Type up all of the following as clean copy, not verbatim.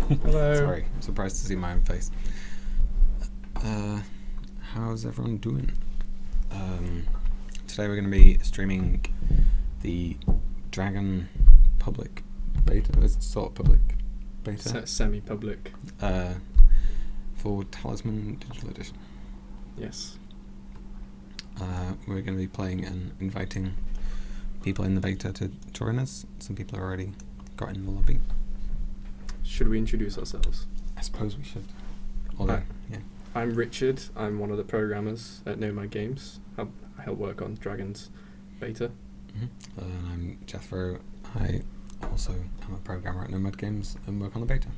Hello. Sorry, I'm surprised to see my own face. How's everyone doing? Today we're going to be streaming the Dragon public beta. It's sort of public beta. Semi-public. For Talisman Digital Edition. Yes. We're going to be playing and inviting people in the beta to join us. Some people have already got in the lobby. Should we introduce ourselves? I suppose we should. Although, yeah. I'm Richard. I'm one of the programmers at Nomad Games. I help work on Dragon's beta. Mm-hmm. And I'm Jethro. I also am a programmer at Nomad Games and work on the beta.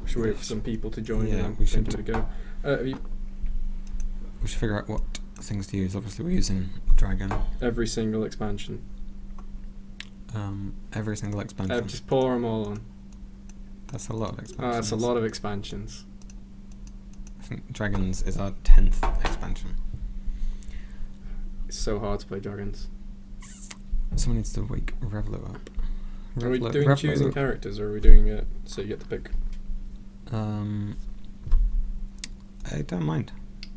Should we wait for some people to join? Yeah, and we should. give it a go. We should figure out what things to use. Obviously, we're using Dragon. Every single expansion. Every single expansion. Just pour them all on. That's a lot of expansions. That's a lot of expansions. I think Dragons is our 10th expansion. It's so hard to play Dragons. Someone needs to wake Revlo up. Are we doing Revlo. choosing characters, or are we doing it so you get to pick? I don't mind.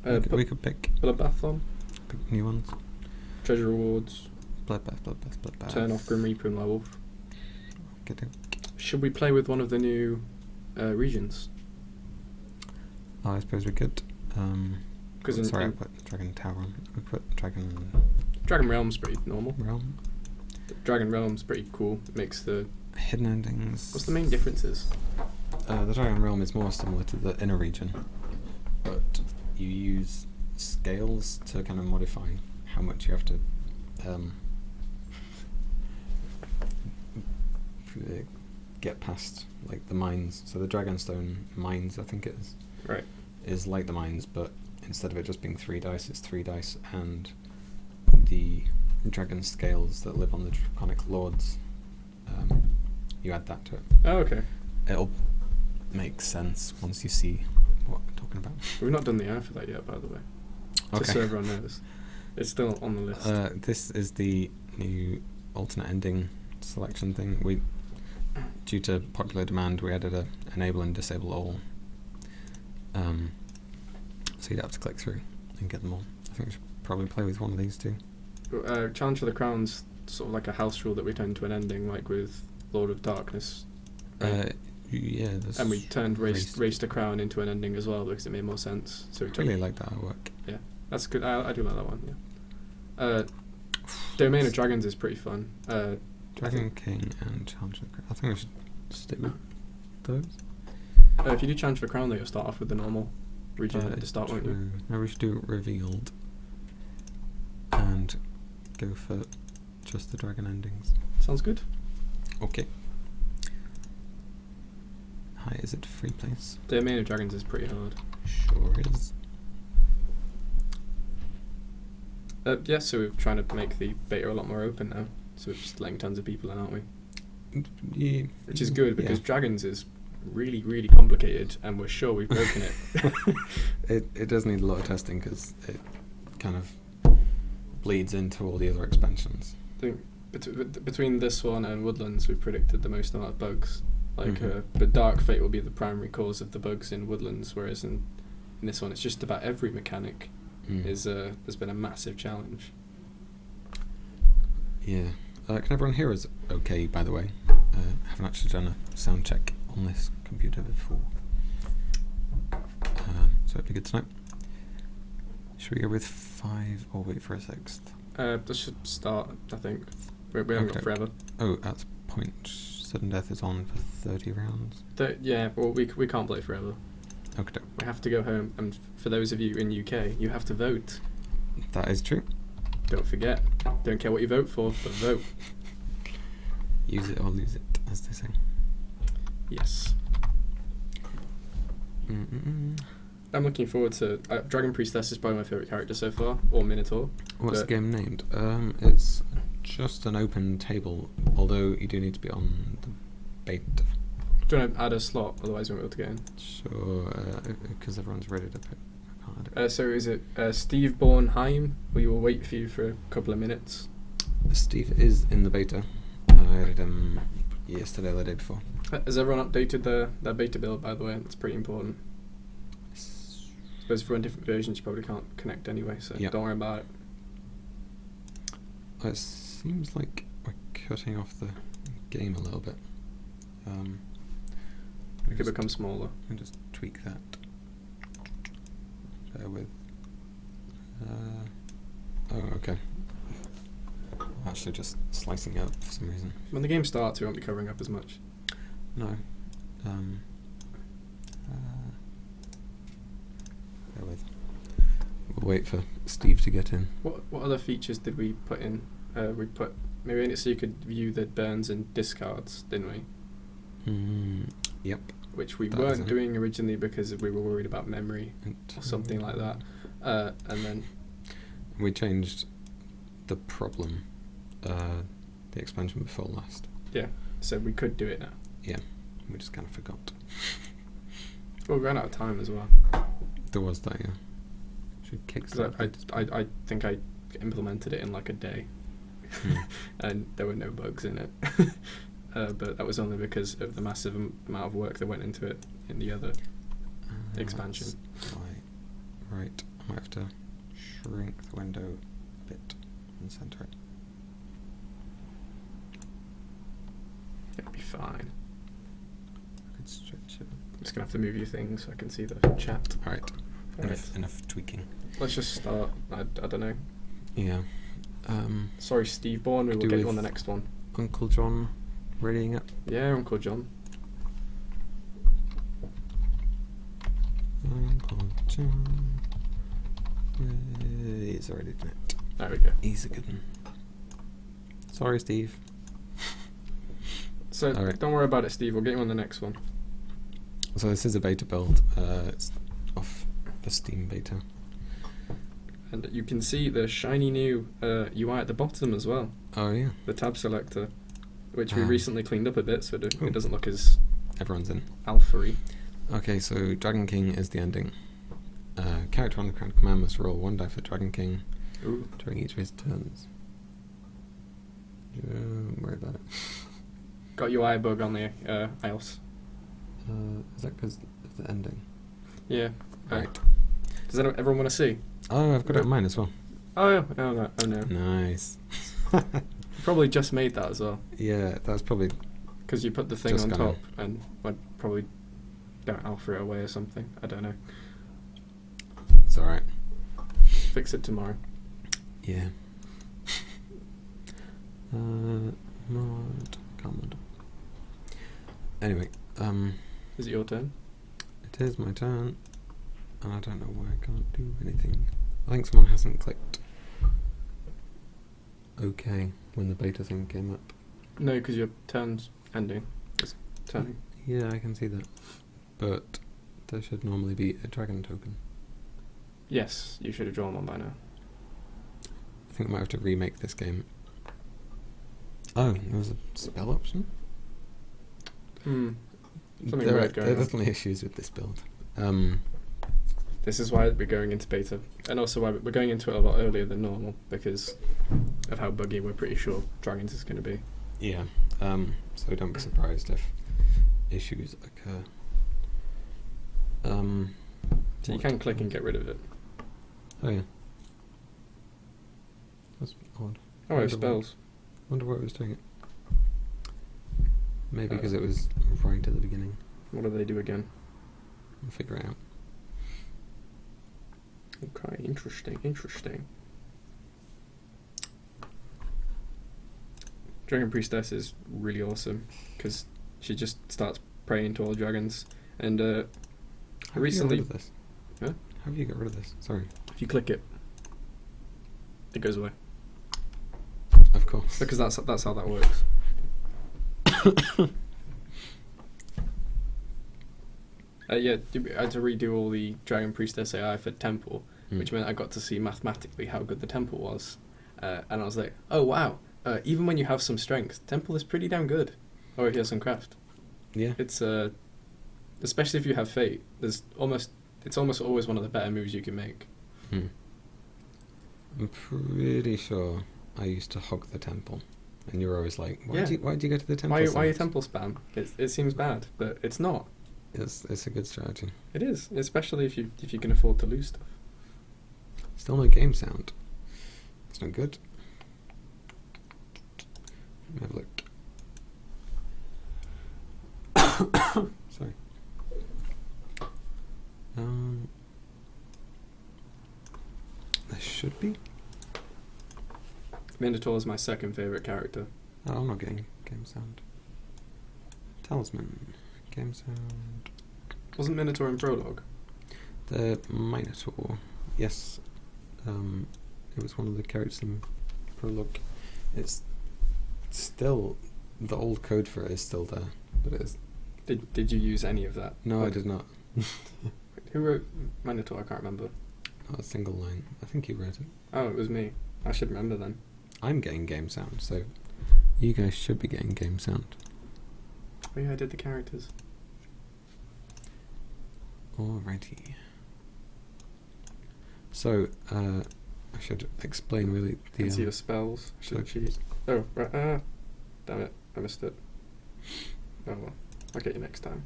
We could pick Bloodbath, new ones. treasure rewards, Bloodbath. turn off Grim Reaper and Werewolf. Get it. Should we play with one of the new regions? Oh, I suppose we could. Because I put Dragon Tower on. We put Dragon Realm's pretty normal. Realm. Dragon Realm's pretty cool. It makes the Hidden endings. What's the main differences? The Dragon Realm is more similar to the inner region, but you use scales to kind of modify how much you have to get past, like the mines. So the Dragonstone mines, I think it is. Right. Is like the mines, but instead of it just being 3 dice, it's 3 dice, and the dragon scales that live on the Draconic Lords, you add that to it. Oh, okay. It'll make sense once you see what I'm talking about. We've not done the ad for that yet, by the way. Okay. Just so everyone knows. It's still on the list. This is the new alternate ending selection thing. Due to popular demand, we added a enable and disable all. So you'd have to click through and get them all. I think we should probably play with one of these two. Challenge for the Crown's sort of like a house rule that we turn to an ending, like with Lord of Darkness. Right? Yeah. And we turned Race the Crown into an ending as well because it made more sense. So we really like that artwork. Yeah, that's good. I do like that one. Yeah. Domain of Dragons is pretty fun. Dragon King and Challenge for the Crown. I think we should stick with those. If you do Challenge for the Crown, though, you'll start off with the normal region at the start, won't you? No, we should do Revealed and go for just the dragon endings. Sounds good. Okay. Hi, is it free place? Domain of Dragons is pretty hard. Sure is. Yeah, so we're trying to make the beta a lot more open now. So we're just letting tons of people in, aren't we? Yeah. Which is good because Dragons is really, really complicated, and we're sure we've broken it. It does need a lot of testing because it kind of bleeds into all the other expansions. I think between this one and Woodlands, we predicted the most amount of bugs. Like, but Dark Fate will be the primary cause of the bugs in Woodlands, whereas in this one, it's just about every mechanic. There's been a massive challenge. Yeah. Can everyone hear us okay, by the way? I haven't actually done a sound check on this computer before. So it'd be good to know. Should we go with 5 or wait for a 6th? This should start, I think. We haven't got forever. Oh, at point, sudden death is on for 30 rounds. Yeah, well, we can't play forever. Okay. We have to go home, and for those of you in UK, you have to vote. That is true. Don't forget. Don't care what you vote for, but vote. Use it or lose it, as they say. Yes. I'm looking forward to... Dragon Priestess is probably my favourite character so far, or Minotaur. What's the game named? It's just an open table, although you do need to be on the beta. Do you want to add a slot, otherwise we won't be able to get in? Sure, because everyone's ready to pick. I can't add it. So is it Steve Bornheim? We will wait for you for a couple of minutes. Steve is in the beta. I added him yesterday or the day before. Has everyone updated their beta build, by the way? That's pretty important. I suppose if we're on different versions, you probably can't connect anyway, so Yep. don't worry about it. It seems like we're cutting off the game a little bit. It could become smaller. Let me just tweak that. Bear with. Oh, okay. Actually, just slicing it up for some reason. When the game starts, we won't be covering up as much. No. Bear with. We'll wait for Steve to get in. What other features did we put in? Maybe in it so you could view the burns and discards, didn't we? Yep. Which we That weren't isn't it. doing originally because we were worried about memory or something like that. And then We changed the problem, the expansion before last. so we could do it now. Yeah, we just kind of forgot. Well, we ran out of time as well. There was that, yeah. Should kickstart. I think I implemented it in like a day, and there were no bugs in it. But that was only because of the massive amount of work that went into it in the other expansion. Right, I might have to shrink the window a bit and center it. It'll be fine. I could stretch it. I'm just gonna have to move your thing so I can see the chat. Alright, Alright. enough tweaking. Let's just start. I don't know. Yeah. Sorry, Steve Bourne. We will do get you with- on the next one. Uncle John readying up. Yeah, Uncle John. Uncle John. He's already done it. There we go. He's a good one. Sorry, Steve. So Alright. don't worry about it, Steve. We'll get you on the next one. So this is a beta build. It's off the Steam beta. And you can see the shiny new UI at the bottom as well. Oh yeah, The tab selector, which we Ah. recently cleaned up a bit, so Oh. it doesn't look as everyone's in. alpha-y. Okay, so Dragon King is the ending. Character on the Crown Command must roll 1 die for Dragon King Ooh. during each of his turns. Don't worry about it. Got UI bug on the iOS. Is that because of the ending? Yeah. Right. Does everyone want to see? Oh, I've got it on mine as well. Oh, yeah. Oh, no. Oh, no. Nice. Probably just made that as well. Yeah, that's probably... Because you put the thing Just on gonna- top and would probably don't alpha it away or something. I don't know. It's alright. Fix it tomorrow. Yeah. Mod command. Anyway, Is it your turn? it is my turn, and I don't know why I can't do anything. I think someone hasn't clicked OK when the beta thing came up. No, because your turn's ending. It's turning. Yeah, I can see that. But there should normally be a dragon token. Yes, you should have drawn one by now. I think I might have to remake this game. Oh, there was a spell option? Something weird going there are on. definitely issues with this build. This is why we're going into beta, and also why we're going into it a lot earlier than normal, because of how buggy we're pretty sure Dragons is going to be. Yeah, so don't be surprised if issues occur. So you can click and get rid of it. Oh yeah. That's odd. Oh, it Wonder spells. Wonder why it was doing it. Maybe Uh, because it was right at the beginning. What do they do again? We'll figure it out. Okay, interesting. Dragon Priestess is really awesome, because she just starts praying to all dragons, and How recently... do you get rid of this? Huh? How do you get rid of this? Sorry. if you click it, it goes away. Of course. Because that's how that works. Yeah, I had to redo all the Dragon Priestess AI for Temple, which meant I got to see mathematically how good the Temple was. And I was like, oh wow, even when you have some strength, Temple is pretty damn good. Or if you have some craft. Yeah. It's, especially if you have Fate, it's almost always one of the better moves you can make. I'm pretty sure I used to hog the temple, and you were always like, why Yeah. do you go to the temple? Why so you much?" temple spam? It seems bad, but it's not. It's a good strategy. It is, especially if you can afford to lose stuff. Still no game sound. It's not good. Let me have a look. Sorry. There should be. Minotaur is my second favourite character. Oh, I'm not getting game sound. Talisman. Game sound. Wasn't Minotaur in Prologue? The Minotaur. Yes. It was one of the characters in Prologue. It's still... The old code for it is still there. But it is... Did you use any of that? No, I did not. Who wrote Minotaur? I can't remember. Not a single line. I think you wrote it. Oh, it was me. I should remember then. I'm getting game sound, so you guys should be getting game sound. Oh yeah, I did the characters. Alrighty. So, I should explain really the... Can see your spells. Should cheat. Oh, right. Damn it. I missed it. Oh well. I'll get you next time.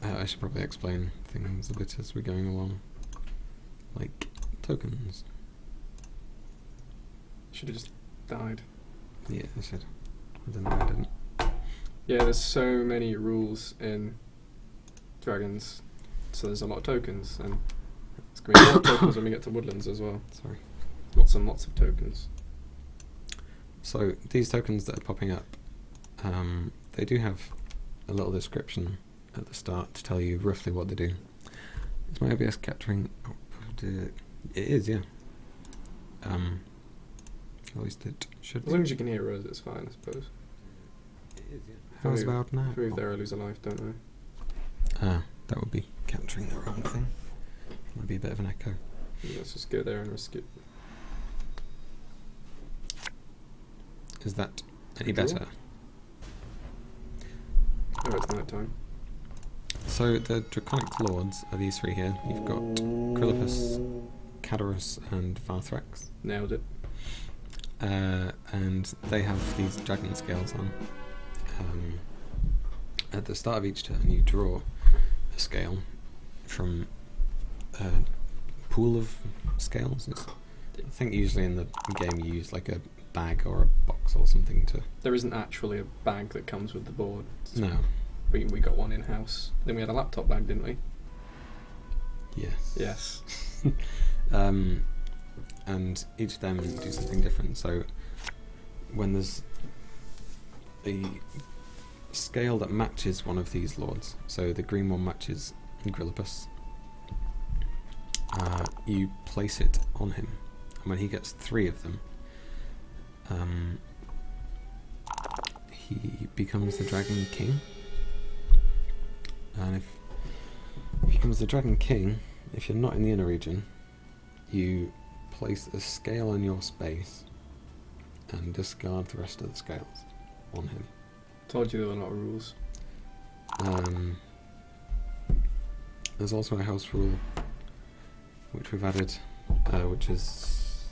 I should probably explain things a bit as we're going along. Like, tokens. Should have just died. Yeah, I should. I don't know why I didn't. Yeah, there's so many rules in Dragons, so there's a lot of tokens, and it's going to be a lot of tokens when we get to Woodlands as well. Sorry. Lots and lots of tokens. So, these tokens that are popping up, they do have a little description at the start to tell you roughly what they do. Is my OBS capturing... Oh, it is, yeah. At least it should As long as you can hear us, it's fine, I suppose. It is, yeah. How's about now? If we move there, I lose a life, don't Ah, that would be capturing the wrong thing. Might be a bit of an echo. I? Let's just go there and risk it. Is that any Cool. better? Oh, it's night time. So the Draconic Lords are these three here. You've got Grillipus, Cadarus, and Varthrax. Nailed it. And they have these dragon scales on. At the start of each turn, you draw a scale from a pool of scales. I think usually in the game you use like a bag or a box or something to... There isn't actually a bag that comes with the board. No. We got one in-house. Then we had a laptop bag, didn't we? Yes. Yes. And each of them do something different. So when there's a scale that matches one of these lords, so the green one matches Grillipus, you place it on him, and when he gets 3 of them, he becomes the Dragon King. And if he becomes the Dragon King, if you're not in the inner region, you place a scale in your space and discard the rest of the scales on him. Told you there were a lot of rules. There's also a house rule which we've added, which is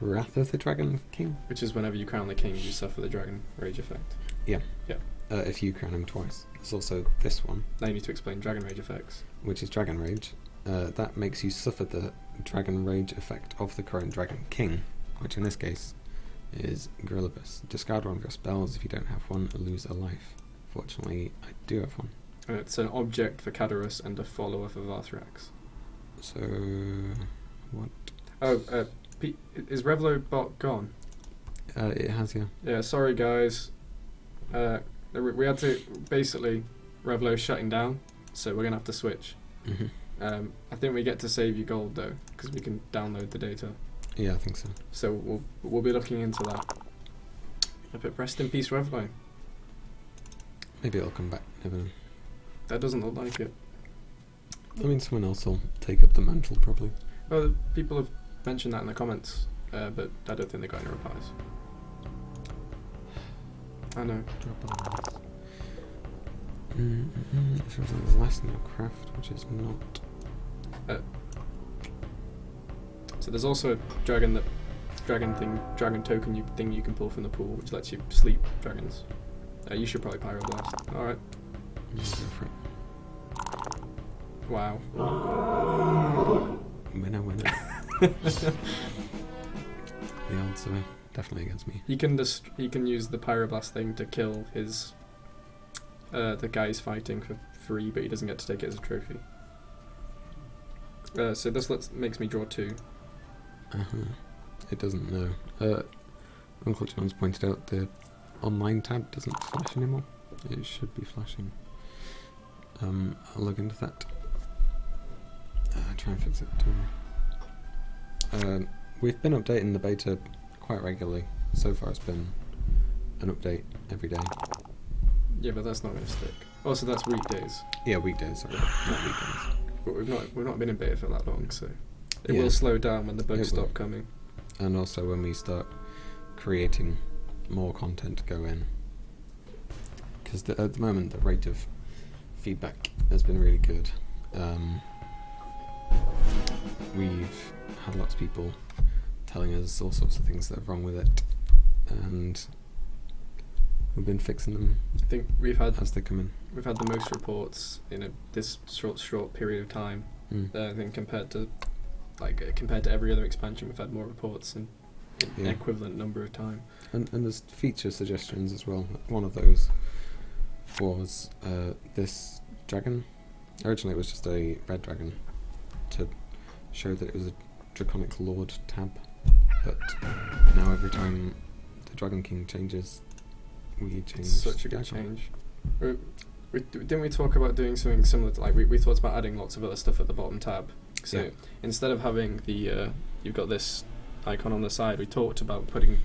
Wrath of the Dragon King. Which is whenever you crown the king, you suffer the dragon rage effect. Yeah. Yeah. If you crown him twice. There's also this one, Now you need to explain dragon rage effects. which is Dragon Rage. That makes you suffer the Dragon Rage effect of the current Dragon King, which in this case is Grillipus. Discard one of your spells if you don't have one, and lose a life. Fortunately, I do have one. And it's an object for Cadarus and a follower for Varthrax. So, what? Oh, is Revlo bot gone? It has, yeah. Yeah, sorry guys. We had to, basically, Revlo's shutting down, so we're going to have to switch. Mm-hmm. I think we get to save you gold though, because we can download the data. Yeah, I think so. So we'll be looking into that. But rest in peace, Revlo. Maybe it'll come back, never know. That doesn't look like it. I mean, someone else will take up the mantle, probably. Well, people have mentioned that in the comments, but I don't think they got any replies. I know. There's less no craft, which is not... So there's also a dragon that dragon token thing you can pull from the pool, which lets you sleep dragons. You should probably pyroblast. All right. Just go for it. Wow. Winner. The odds are definitely against me. He can use the pyroblast thing to kill his the guy he's fighting for free, but he doesn't get to take it as a trophy. So this makes me draw 2. It doesn't know. Uncle John's pointed out the online tab doesn't flash anymore. It should be flashing. I'll look into that. Try and fix it tomorrow. We've been updating the beta quite regularly. So far it's been an update every day. Yeah, but that's not going to stick. Also, that's weekdays. Yeah, weekdays, sorry, not weekends. But we've not been in beta for that long, so it will slow down when the bugs stop coming. And also when we start creating more content to go in. Because at the moment the rate of feedback has been really good. We've had lots of people telling us all sorts of things that are wrong with it, and we've been fixing them. I think we've had as they come in. We've had the most reports in this short period of time. I think compared to every other expansion, we've had more reports in an equivalent number of time. And there's feature suggestions as well. One of those was this dragon. Originally it was just a red dragon to show that it was a Draconic Lord tab, but now every time the Dragon King changes, we change. It's such a good change. Didn't we talk about doing something similar to, like, we thought about adding lots of other stuff at the bottom tab. So instead of having the you've got this icon on the side, we talked about putting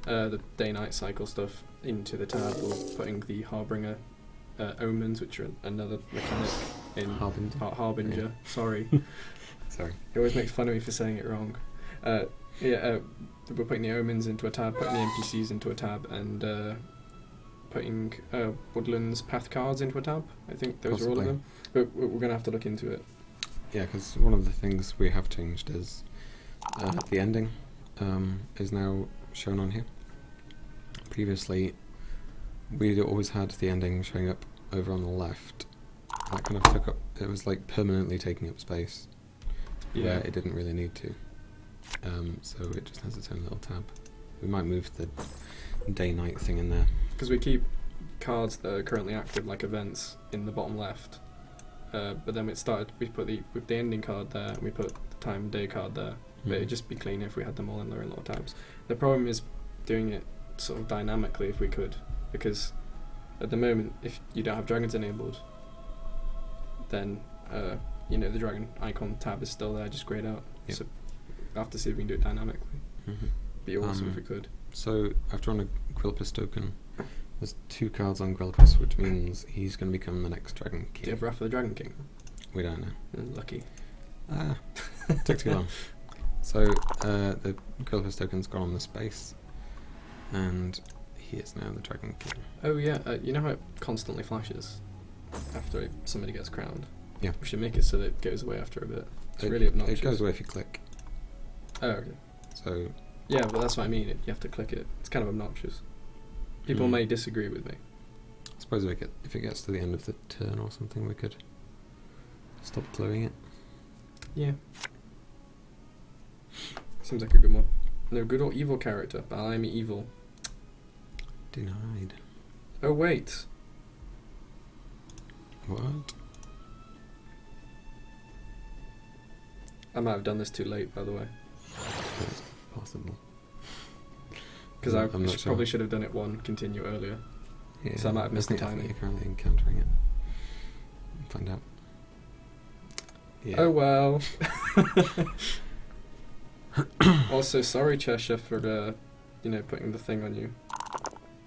the day-night cycle stuff into the tab, or putting the Harbinger omens, which are another mechanic in Harbinger. Yeah. Sorry. Sorry. He always makes fun of me for saying it wrong. We're putting the omens into a tab, putting the NPCs into a tab, and putting Woodlands path cards into a tab. I think those are all of them. But we're going to have to look into it. Yeah, because one of the things we have changed is the ending is now shown on here. Previously, we'd always had the ending showing up over on the left. That kind of took up, it was like permanently taking up space where it didn't really need to. So it just has its own little tab. We might move the day-night thing in there. Because we keep cards that are currently active, like events, in the bottom left. But then we put the ending card there, and we put the time and day card there. But it'd just be cleaner if we had them all in their own little tabs. The problem is doing it sort of dynamically if we could, because at the moment, if you don't have dragons enabled, then the dragon icon tab is still there, just grayed out. Yep. So we'll have to see if we can do it dynamically. Be awesome if we could. So I've drawn a Grillpus token. There's 2 cards on Grillpus, which means he's going to become the next Dragon King. Do you have Wrath of the Dragon King? We don't know. Lucky. Took too long. So the Grillpus token's gone on the space, and he is now the Dragon King. Oh yeah, you know how it constantly flashes after somebody gets crowned? Yeah. We should make it so that it goes away after a bit. It's really obnoxious. It goes away if you click. Oh, okay. So. Yeah, but that's what I mean. You have to click it. It's kind of obnoxious. People may disagree with me. I suppose if it gets to the end of the turn or something, we could stop gluing it. Yeah. Seems like a good one. No, good or evil character, but I'm evil. Denied. Oh, wait. What? I might have done this too late, by the way. That's possible. Because I probably should have done it continue earlier. Yeah, so I might have missed the I think timing. you're currently encountering it. Find out. Yeah. Oh well. Also, sorry Cheshire for putting the thing on you.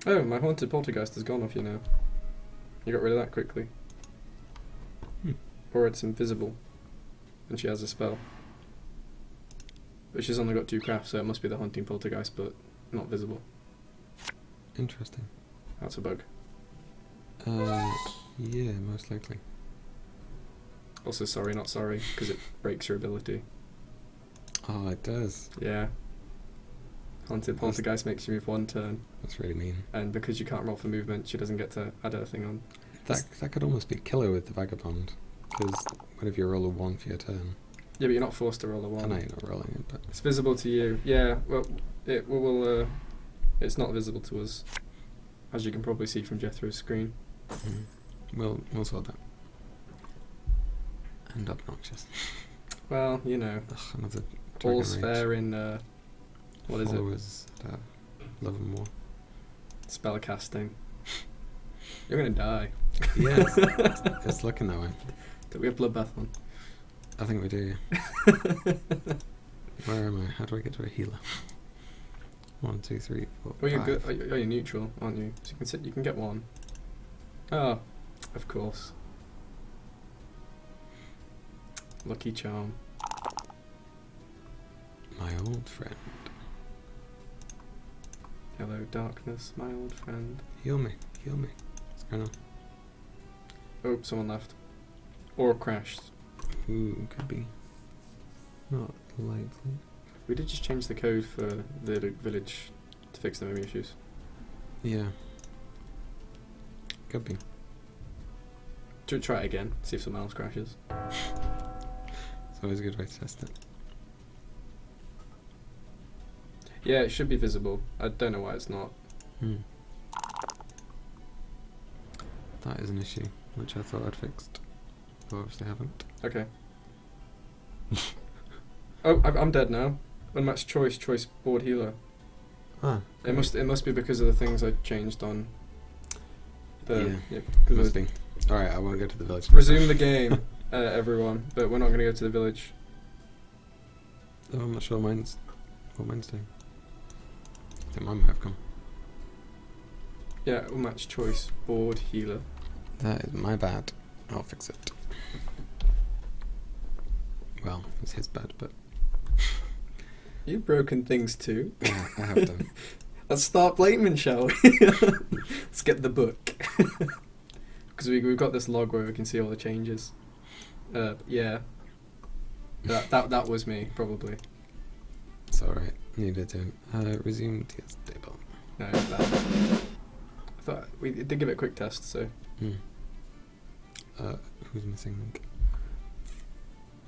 Oh, my haunted poltergeist has gone off you now. You got rid of that quickly. Or it's invisible, and she has a spell. But she's only got 2 crafts, so it must be the haunting poltergeist, but not visible. Interesting. That's a bug. Yeah, most likely. Also, sorry, not sorry, because it breaks your ability. Oh, it does. Yeah. Poltergeist makes you move 1 turn, That's really mean. and because you can't roll for movement, she doesn't get to add her thing on. That could almost be killer with the Vagabond, because whenever you roll a 1 for your turn, Yeah, but you're not forced to roll a I 1. know you're not rolling it, but It's visible to you. Yeah, well, it will. It's not visible to us, as you can probably see from Jethro's screen. we'll sort that. And obnoxious. Well, you know, Ugh, another Dragon all's Rage. fair in what is it? Followers that love and war. Spell casting. You're gonna die. Yeah, it's looking that way. Do we have bloodbath on? I think we do. Where am I? How do I get to a healer? 1, 2, 3, 4, Well, you're 5. good. Oh, you're neutral, aren't you? So you can sit. You can get 1. Oh, of course. Lucky charm. My old friend. Hello, darkness, my old friend. Heal me. What's going on? Oh, someone left. Or crashed. Ooh, could be. Not likely. We did just change the code for the village to fix the memory issues. Yeah. Could be. Try it again, see if someone else crashes. It's always a good way to test it. Yeah, it should be visible. I don't know why it's not. That is an issue, which I thought I'd fixed. But obviously haven't. Okay. Oh, I'm dead now. Unmatched choice board healer. Ah. It must be because of the things I changed on the. Yeah. 'Cause Must of- be. Alright, I won't go to the village. Resume the game, everyone. But we're not going to go to the village. Oh, I'm not sure what mine's doing. I think mine might have come. Yeah, unmatched choice board healer. That is my bad. I'll fix it. Well, it's his bad, but You've broken things too. yeah, I have done. Let's start blaming, shall we? Let's get the book. Because we've got this log where we can see all the changes. Yeah. That was me, probably. It's alright. Needed to. Resume TS table. No, it's bad. I thought we did give it a quick test, so. Who's missing?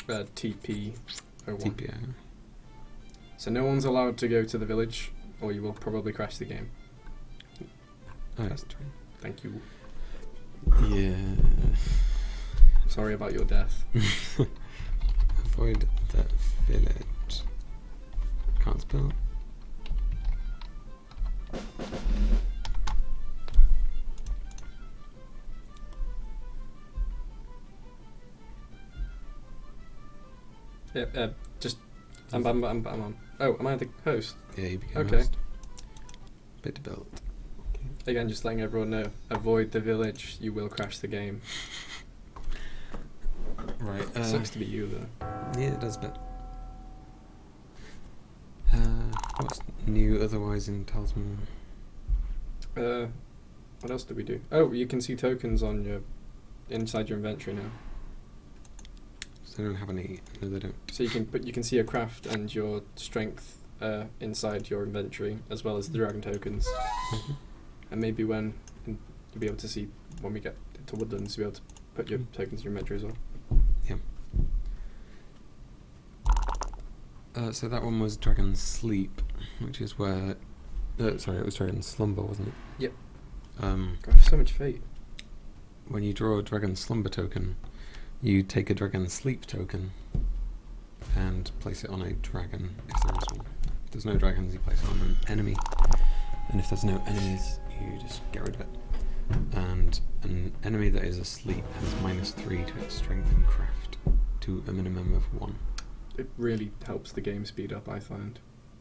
TP01. TPI. So no one's allowed to go to the village, or you will probably crash the game. Oh, that's true. Thank you. Yeah. Sorry about your death. Avoid that village. Can't spell. Yeah, just. I'm on. Oh, am I the host? Yeah, you became Okay. host. Bit to build. Again, just letting everyone know. Avoid the village. You will crash the game. Right. Sucks to be you though. Yeah, it does, but. What's new otherwise in Talisman? What else did we do? Oh, you can see tokens on your inside your inventory now. So they don't have any. No, they don't. So you can see your craft and your strength inside your inventory, as well as the dragon tokens. And maybe you'll be able to see when we get to Woodlands, you'll be able to put your tokens in your inventory as well. So that one was Dragon Sleep, which is where. Sorry, it was Dragon Slumber, wasn't it? Yep. God, so much fate. When you draw a Dragon Slumber token, you take a Dragon Sleep token and place it on a dragon if there is one. If there's no dragons, you place it on an enemy. And if there's no enemies, you just get rid of it. And an enemy that is asleep has -3 to its strength and craft to a minimum of 1. It really helps the game speed up, I find.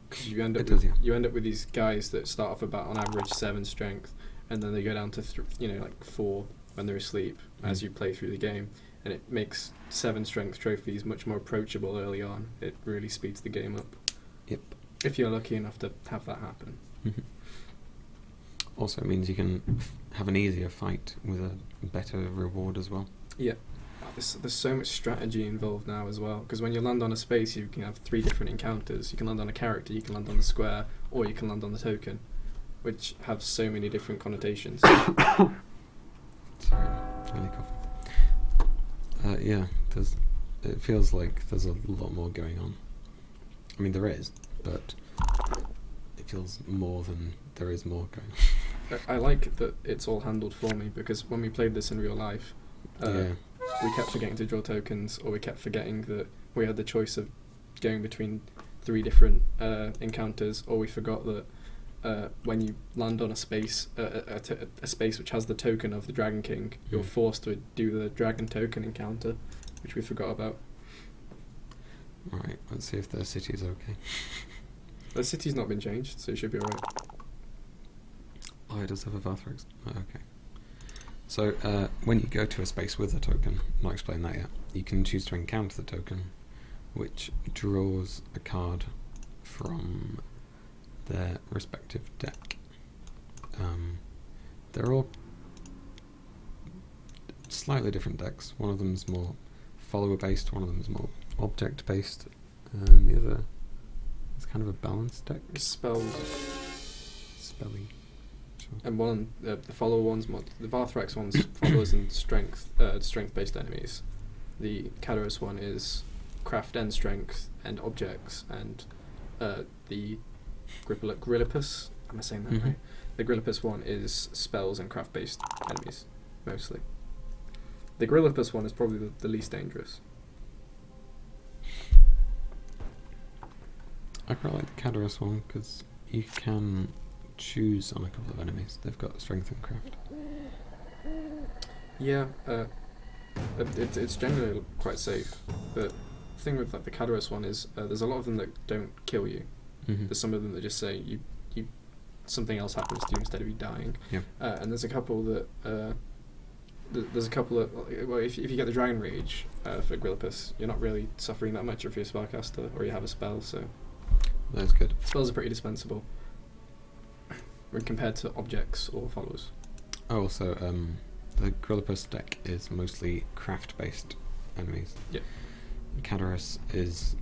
Because you end up It does, yeah. you end up with these guys that start off about on average 7 strength, and then they go down to like 4 when they're asleep as you play through the game, and it makes 7 strength trophies much more approachable early on. It really speeds the game up. Yep. If you're lucky enough to have that happen. Also, it means you can have an easier fight with a better reward as well. Yeah. Oh, there's so much strategy involved now as well, because when you land on a space you can have 3 different encounters. You can land on a character, you can land on the square, or you can land on the token, which have so many different connotations. Sorry, really coughing. Yeah, it feels like there's a lot more going on. I mean, there is, but it feels more than there is more going on. I like that it's all handled for me, because when we played this in real life, we kept forgetting to draw tokens, or we kept forgetting that we had the choice of going between 3 different encounters, or we forgot that when you land on a space, a space which has the token of the Dragon King, you're forced to do the Dragon Token encounter, which we forgot about. Right, let's see if the city's okay. The city's not been changed, so it should be alright. Oh, it does have a Vathrax. Oh, okay. So, when you go to a space with a token, not explained that yet, you can choose to encounter the token, which draws a card from their respective deck. They're all slightly different decks. One of them's more follower-based, one of them's more object-based, and the other is kind of a balanced deck. Spells. Spelly. Sure. And the follower one's more, the Varthrax one's followers and strength-based enemies. The Cadaros one is craft and strength and objects, and the Grillipus, am I saying that right? The Grillipus one is spells and craft-based enemies, mostly. The Grillipus one is probably the least dangerous. I quite like the Cadaros one because you can choose on a couple of enemies. They've got strength and craft. Yeah, it's generally quite safe. But the thing with like the Cadaros one is there's a lot of them that don't kill you. There's some of them that just say you something else happens to you instead of you dying. Yeah. And there's a couple that there's a couple of, well, if you get the Dragon Rage for Grillipus, you're not really suffering that much if you're a spellcaster or you have a spell, so That's good. spells are pretty dispensable when compared to objects or followers. Oh, also, the Grillipus deck is mostly craft-based enemies. Yeah. Cadaros is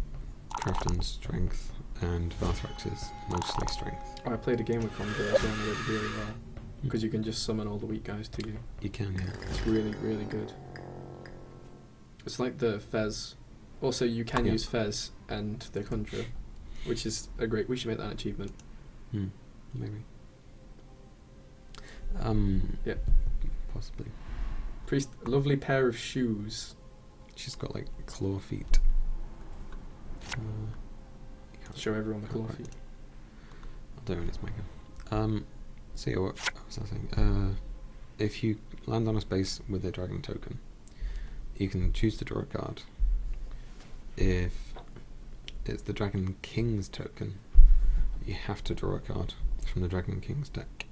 craft and strength, and Varthrax is mostly strength. I played a game with Conjure as well and it did really well, because you can just summon all the weak guys to you. You can, yeah. It's really, really good. It's like the Fez. Also, you can use Fez and the Conjurer, which is a great... We should make that an achievement. Maybe. Yeah. Possibly. Priest, a lovely pair of shoes. She's got, like, claw feet. Show everyone the claw feet. I'll do it when it's making. So yeah, what was I saying? If you land on a space with a dragon token, you can choose to draw a card. If it's the Dragon King's token, you have to draw a card from the Dragon King's deck.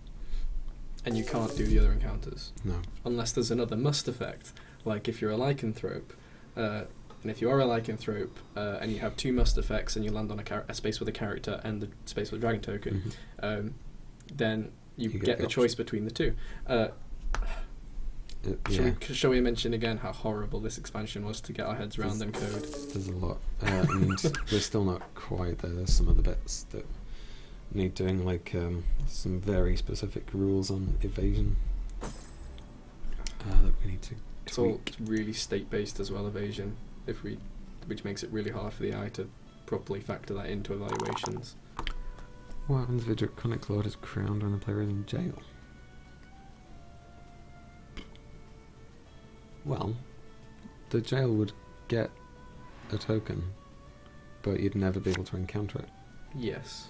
And you can't do the other encounters. No. Unless there's another must effect, like if you're a lycanthrope, and if you are a lycanthrope, and you have 2 must effects, and you land on a space with a character and the space with a dragon token, then you get the choice between the 2. Shall we mention again how horrible this expansion was to get our heads around them code? There's a lot, and we're still not quite there. There's some other bits that need doing, like some very specific rules on evasion that we need to tweak. It's all really state-based as well, evasion, which makes it really hard for the AI to properly factor that into evaluations. What happens if a Draconic Lord is crowned when the player is in jail? Well, the jail would get a token, but you'd never be able to encounter it. Yes.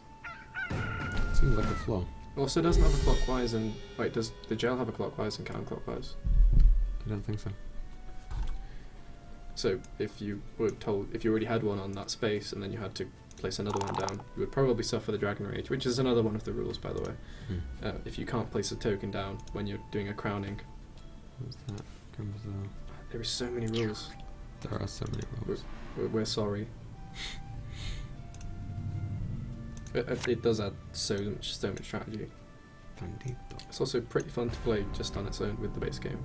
Seems like a flaw. Also, doesn't have a clockwise and... Wait, does the jail have a clockwise and counterclockwise? I don't think so. So, if you were told... If you already had one on that space and then you had to place another one down, you would probably suffer the Dragon Rage, which is another one of the rules, by the way. If you can't place a token down when you're doing a crowning. What's that? There are so many rules. There are so many rules. We're sorry. It does add so much strategy. Bandito. It's also pretty fun to play just on its own with the base game.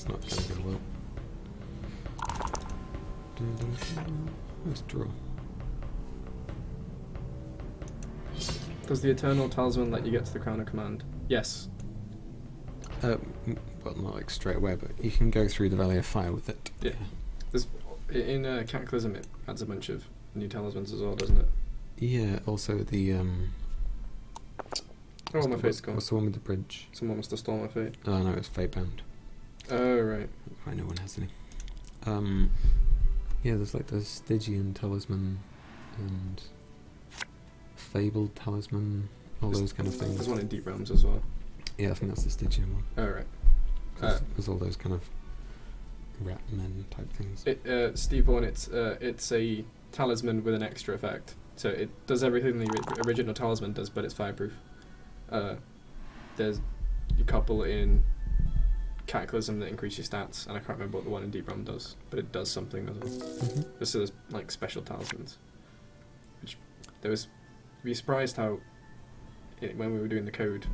not going to go well. Let's draw. Does the Eternal Talisman let you get to the Crown of Command? Yes. Well, not like straight away, but you can go through the Valley of Fire with it. Yeah. There's, in Cataclysm, it adds a bunch of new talismans as well, doesn't it? Yeah, also the... Oh, my fate's gone. What's the one with the bridge? Someone must have stolen my fate. Oh, no, it's Fatebound. Oh, right. Right, no one has any. Yeah, there's like the Stygian Talisman and Fabled Talisman, all those kind of things. There's one in Deep Realms as well. Yeah, I think that's the Stygian one. Oh, right. There's all those kind of rat men type things. Steve Bourne, it's a talisman with an extra effect. So it does everything the original talisman does, but it's fireproof. There's a couple in Cataclysm that increase your stats, and I can't remember what the one in Deep Realm does, but it does something as well. Mm-hmm. So there's like special talismans. Which you'd be surprised how when we were doing the code,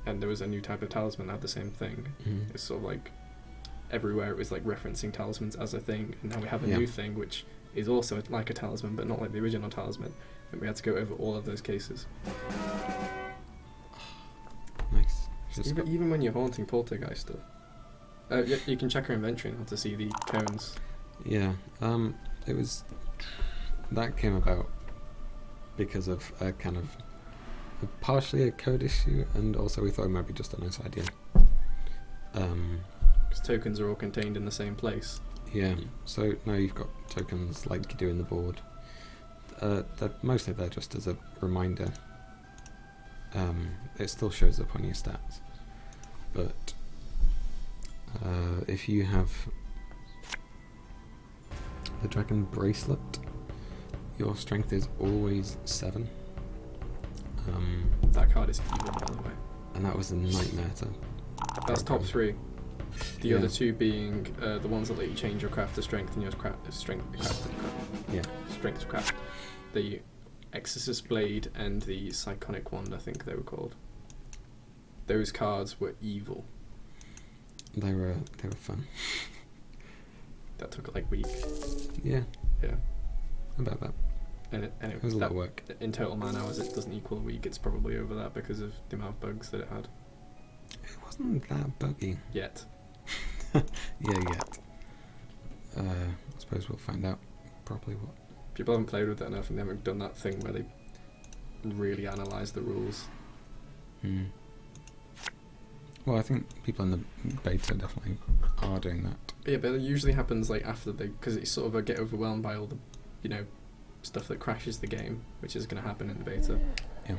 and there was a new type of talisman that had the same thing. Mm-hmm. It's sort of like everywhere it was like referencing talismans as a thing, and now we have a new thing which is also like a talisman, but not like the original talisman. And we had to go over all of those cases. Nice. Even when you're haunting Poltergeist stuff. You can check our inventory now to see the cones. Yeah, it was... That came about because of a kind of... partially a code issue, and also we thought it might be just a nice idea. Because tokens are all contained in the same place. Yeah, so now you've got tokens like you do in the board. Mostly they're just as a reminder. It still shows up on your stats, but if you have the dragon bracelet, your strength is always 7. That card is evil, by the way. And that was a nightmare to... That's top 3. The Yeah. other 2 being the ones that let you change your craft to strength and your strength to craft. The Exorcist Blade and the Psychonic Wand, I think they were called. Those cards were evil. They were fun. That took like weeks. Yeah. Yeah. About that. And anyway, It was a lot of work. In total man hours, it doesn't equal a week. It's probably over that because of the amount of bugs that it had. It wasn't that buggy. Yet. Yeah, yet. I suppose we'll find out properly what. People haven't played with it enough, and they haven't done that thing where they really analyse the rules. Well, I think people in the beta definitely are doing that. Yeah, but it usually happens like after because it's sort of a get overwhelmed by all the, stuff that crashes the game, which is going to happen in the beta. Yeah.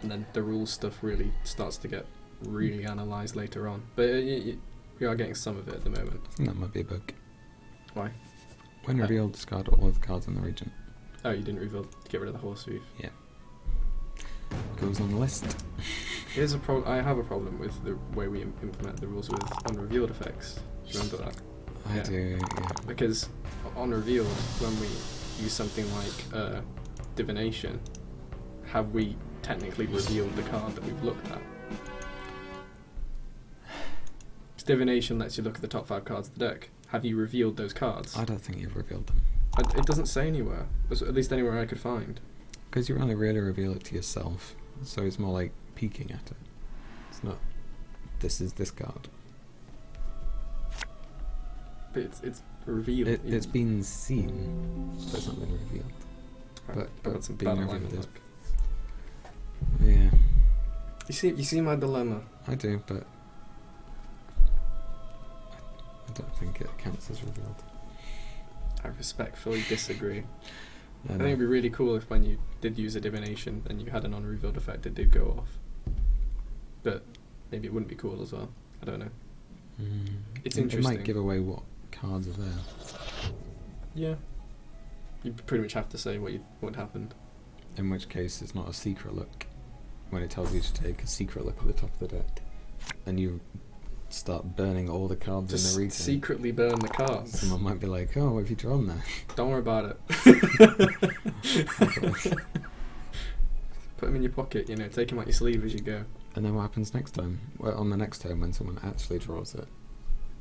And then the rules stuff really starts to get really analysed later on. But we are getting some of it at the moment. I think that might be a bug. Why? When revealed, discard all of the cards in the region. Oh, you didn't reveal to get rid of the horse thief. Yeah. Goes on the list. Here's I have a problem with the way we implement the rules with unrevealed effects. Do you remember that? I do, yeah. Because on revealed, when we use something like divination, have we technically revealed the card that we've looked at? Divination lets you look at the top 5 cards of the deck. Have you revealed those cards? I don't think you've revealed them. It doesn't say anywhere, at least anywhere I could find. Because you only really reveal it to yourself, so it's more like peeking at it. It's not, this is this card. But it's revealed. It's been seen, but it's not been revealed. But that's some being bad revealed alignment. is... Yeah. You see my dilemma. I do, but I don't think it counts as revealed. I respectfully disagree. I think know. it'd be really cool if when you did use a divination and you had an unrevealed effect, it did go off. But maybe it wouldn't be cool as well. I don't know. It's It interesting. might give away what cards are there. Yeah. You pretty much have to say what happened. In which case, it's not a secret look. When it tells you to take a secret look at the top of the deck, and you start burning all the cards Just in the region. secretly burn the cards. Someone might be like, "Oh, what have you drawn there?" Don't worry about it. Put them in your pocket, take them out your sleeve as you go. And then what happens next time? Well, on the next turn when someone actually draws it,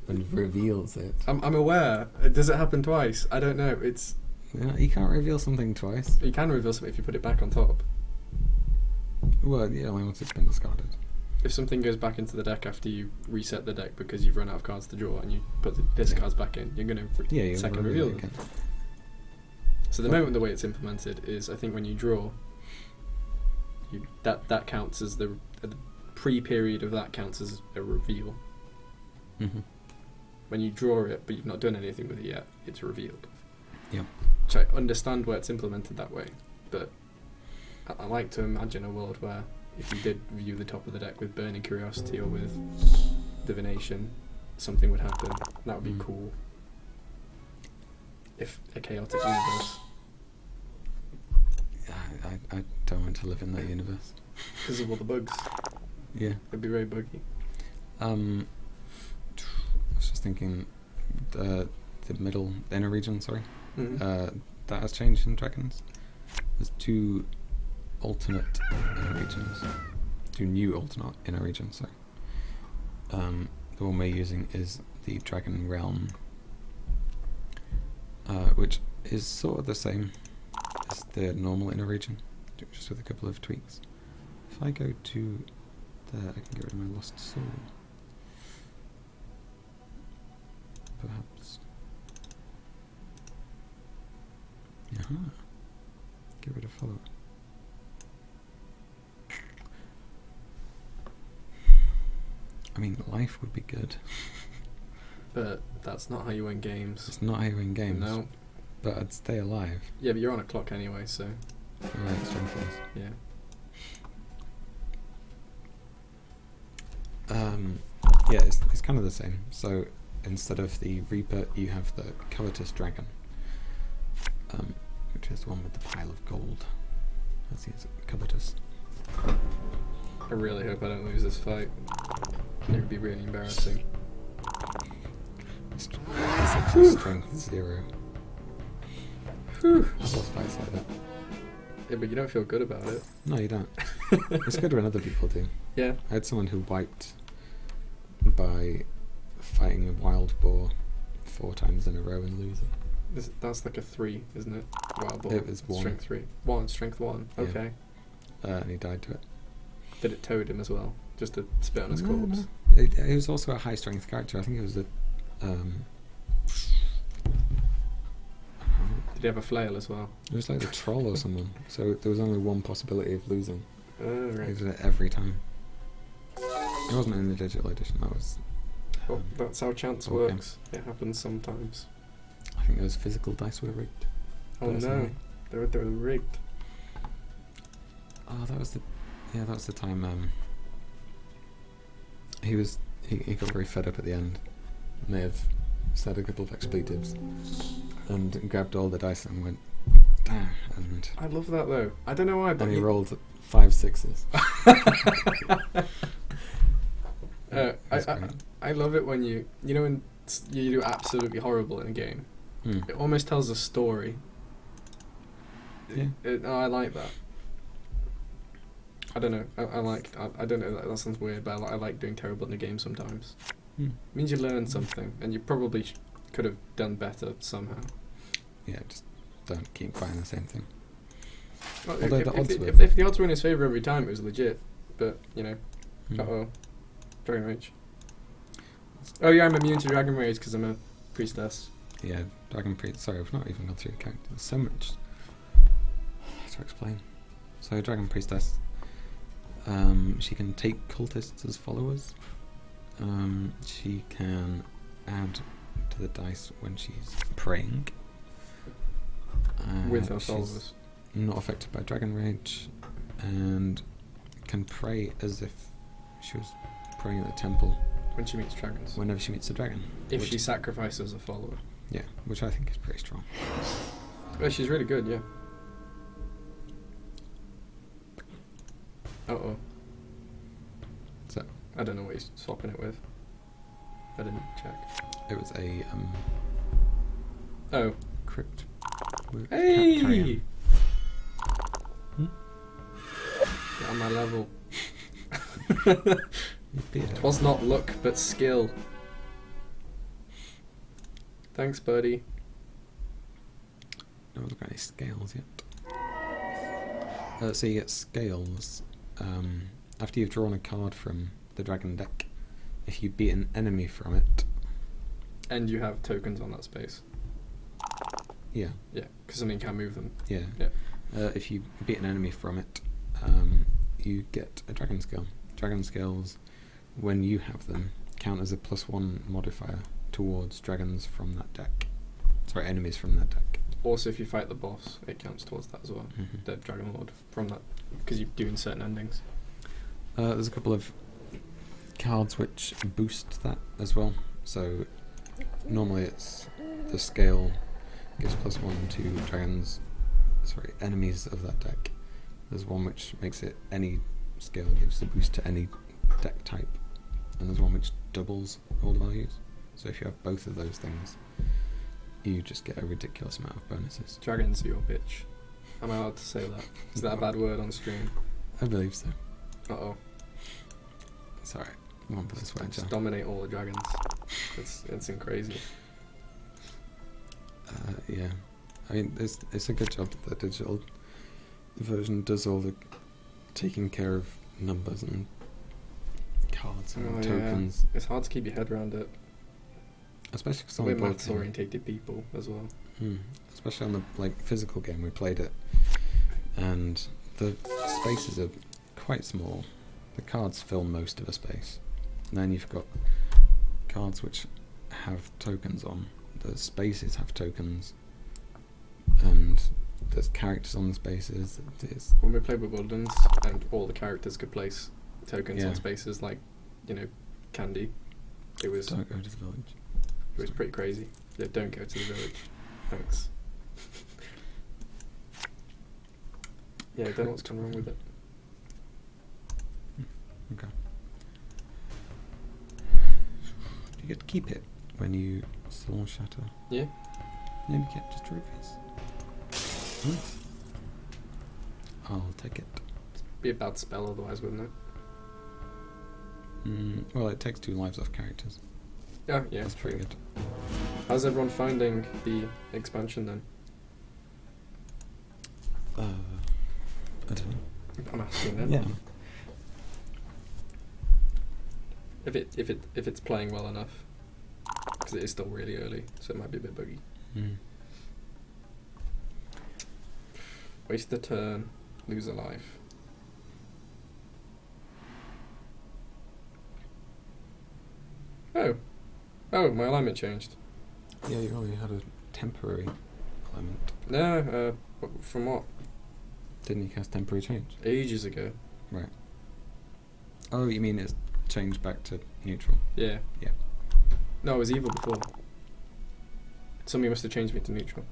and reveals it. I'm aware. Does it happen twice? I don't know. It's Yeah, you can't reveal something twice. You can reveal something if you put it back on top. Well, yeah, only once it's been discarded. If something goes back into the deck after you reset the deck because you've run out of cards to draw and you put the discards back in, you're going to Yeah, you second reveal them. So the moment the way it's implemented is, I think when you draw, that counts as the pre-period of that counts as a reveal. Mm-hmm. When you draw it but you've not done anything with it yet, it's revealed. Yeah. So I understand where it's implemented that way, but I like to imagine a world where if you did view the top of the deck with Burning Curiosity or with Divination, something would happen. That would be cool. If a chaotic universe. I don't want to live in that universe. Because of all the bugs. Yeah. It'd be very buggy. I was just thinking, the inner region, sorry. Mm-hmm. That has changed in Dragons. There's two alternate inner regions. Two new alternate inner regions, sorry. The one we're using is the Dragon Realm, which is sort of the same as the normal inner region, just with a couple of tweaks. If I go to there, I can get rid of my Lost Soul. Perhaps. Aha. Get rid of follow. I mean, life would be good. But that's not how you win games. It's not how you win games. No. But I'd stay alive. Yeah, but you're on a clock anyway, so. Like strength is. Yeah. Yeah, it's kind of the same. So instead of the Reaper, you have the Covetous Dragon, which is the one with the pile of gold. That's the covetous. I really hope I don't lose this fight. It would be really embarrassing. It's actually strength 0. I've lost fights like that. Yeah, but you don't feel good about it. No, you don't. It's good when other people do. Yeah. I had someone who wiped by fighting a wild boar 4 times in a row and losing. That's like a 3, isn't it? Wild boar. It was 1. Strength 3. 1, strength 1. Yeah. Okay. And he died to it. Did it toad him as well? Just to spit on his corpse? No. He was also a high strength character. I think it was a... Did he have a flail as well? It was like the troll or someone. So there was only one possibility of losing. Oh, right. He did it every time. It wasn't in the digital edition. That was... Well, that's how chance okay. works. It happens sometimes. I think those physical dice were rigged. Oh no, they were rigged. Oh, that was the time. He got very fed up at the end. May have said a couple of expletives, and grabbed all the dice and went, damn. And I love that though. I don't know why, but and he rolled 5 6s. I love it when you know when you do absolutely horrible in a game. It almost tells a story. Yeah. I like that. I don't know. I don't know. That sounds weird, but I like doing terrible in a game sometimes. It means you learn something, and you probably could have done better somehow. Yeah, just don't keep fighting the same thing. Well, Although if the odds were in his favour every time, it was legit. But you know, Dragon Rage. Oh yeah, I'm immune to Dragon Rage because I'm a priestess. Yeah, Dragon Priest. Sorry, I've not even gone through the character. There's so much to explain. So Dragon Priestess. She can take cultists as followers. She can add to the dice when she's praying. With her she's followers. Not affected by Dragon Rage, and can pray as if she was praying at the temple. When she meets dragons. Whenever she meets a dragon. If she sacrifices a follower. Yeah, which I think is pretty strong. Oh, she's really good, yeah. Uh-oh. So, I don't know what he's swapping it with. I didn't check. it was a Oh. crypt. Hey! Get on my level. You beat it. Twas not luck, but skill. Thanks, buddy. No one's got any scales yet. So you get scales after you've drawn a card from the dragon deck. If you beat an enemy from it, And you have tokens on that space. yeah, Yeah, because something can move them. yeah. Yeah. If you beat an enemy from it, you get a dragon scale. Dragon scales, when you have them, count as a +1 modifier towards dragons from that deck. Sorry, enemies from that deck. Also, if you fight the boss, it counts towards that as well. Mhm. The Dragon Lord from that, because you're doing certain endings. There's a couple of cards which boost that as well. So normally it's the scale gives +1 to dragons, enemies of that deck. There's one which makes it any scale gives a boost to any deck type, and there's one which doubles all the values. So if you have both of those things, you just get a ridiculous amount of bonuses. Dragons are your bitch. Am I allowed to say that? Is that a bad word on stream? I believe so. Uh-oh. It's alright. One for the swear jar. Just dominate all the dragons. It's crazy. Yeah. I mean, it's a good job that the digital version does all the taking care of numbers and cards and tokens. Yeah. It's hard to keep your head around it. Especially for We're some maths orientated people as well. Especially on the physical game we played it, and the spaces are quite small. The cards fill most of a space. And then you've got cards which have tokens on. The spaces have tokens, and there's characters on the spaces. When we played with Woodlands, and all the characters could place tokens on spaces like, candy. It was Don't go to the village. It was pretty crazy. Yeah, don't go to the village. Thanks. Yeah, I don't know what's gone wrong with it. Okay. Do you get to keep it when you soul shatter? Yeah. Maybe get just trophies. Nice. I'll take it. Be a bad spell otherwise, wouldn't it? Well, it takes 2 lives off characters. Yeah, That's pretty good. How's everyone finding the expansion then? I don't know. I'm asking then. Yeah. If it's playing well enough, because it is still really early, so it might be a bit buggy. Waste the turn, lose a life. Oh, my alignment changed. Yeah, you only had a temporary alignment. No, from what? Didn't you cast temporary change? Ages ago. Right. Oh, you mean it's changed back to neutral? Yeah. Yeah. No, I was evil before. Somebody must have changed me to neutral.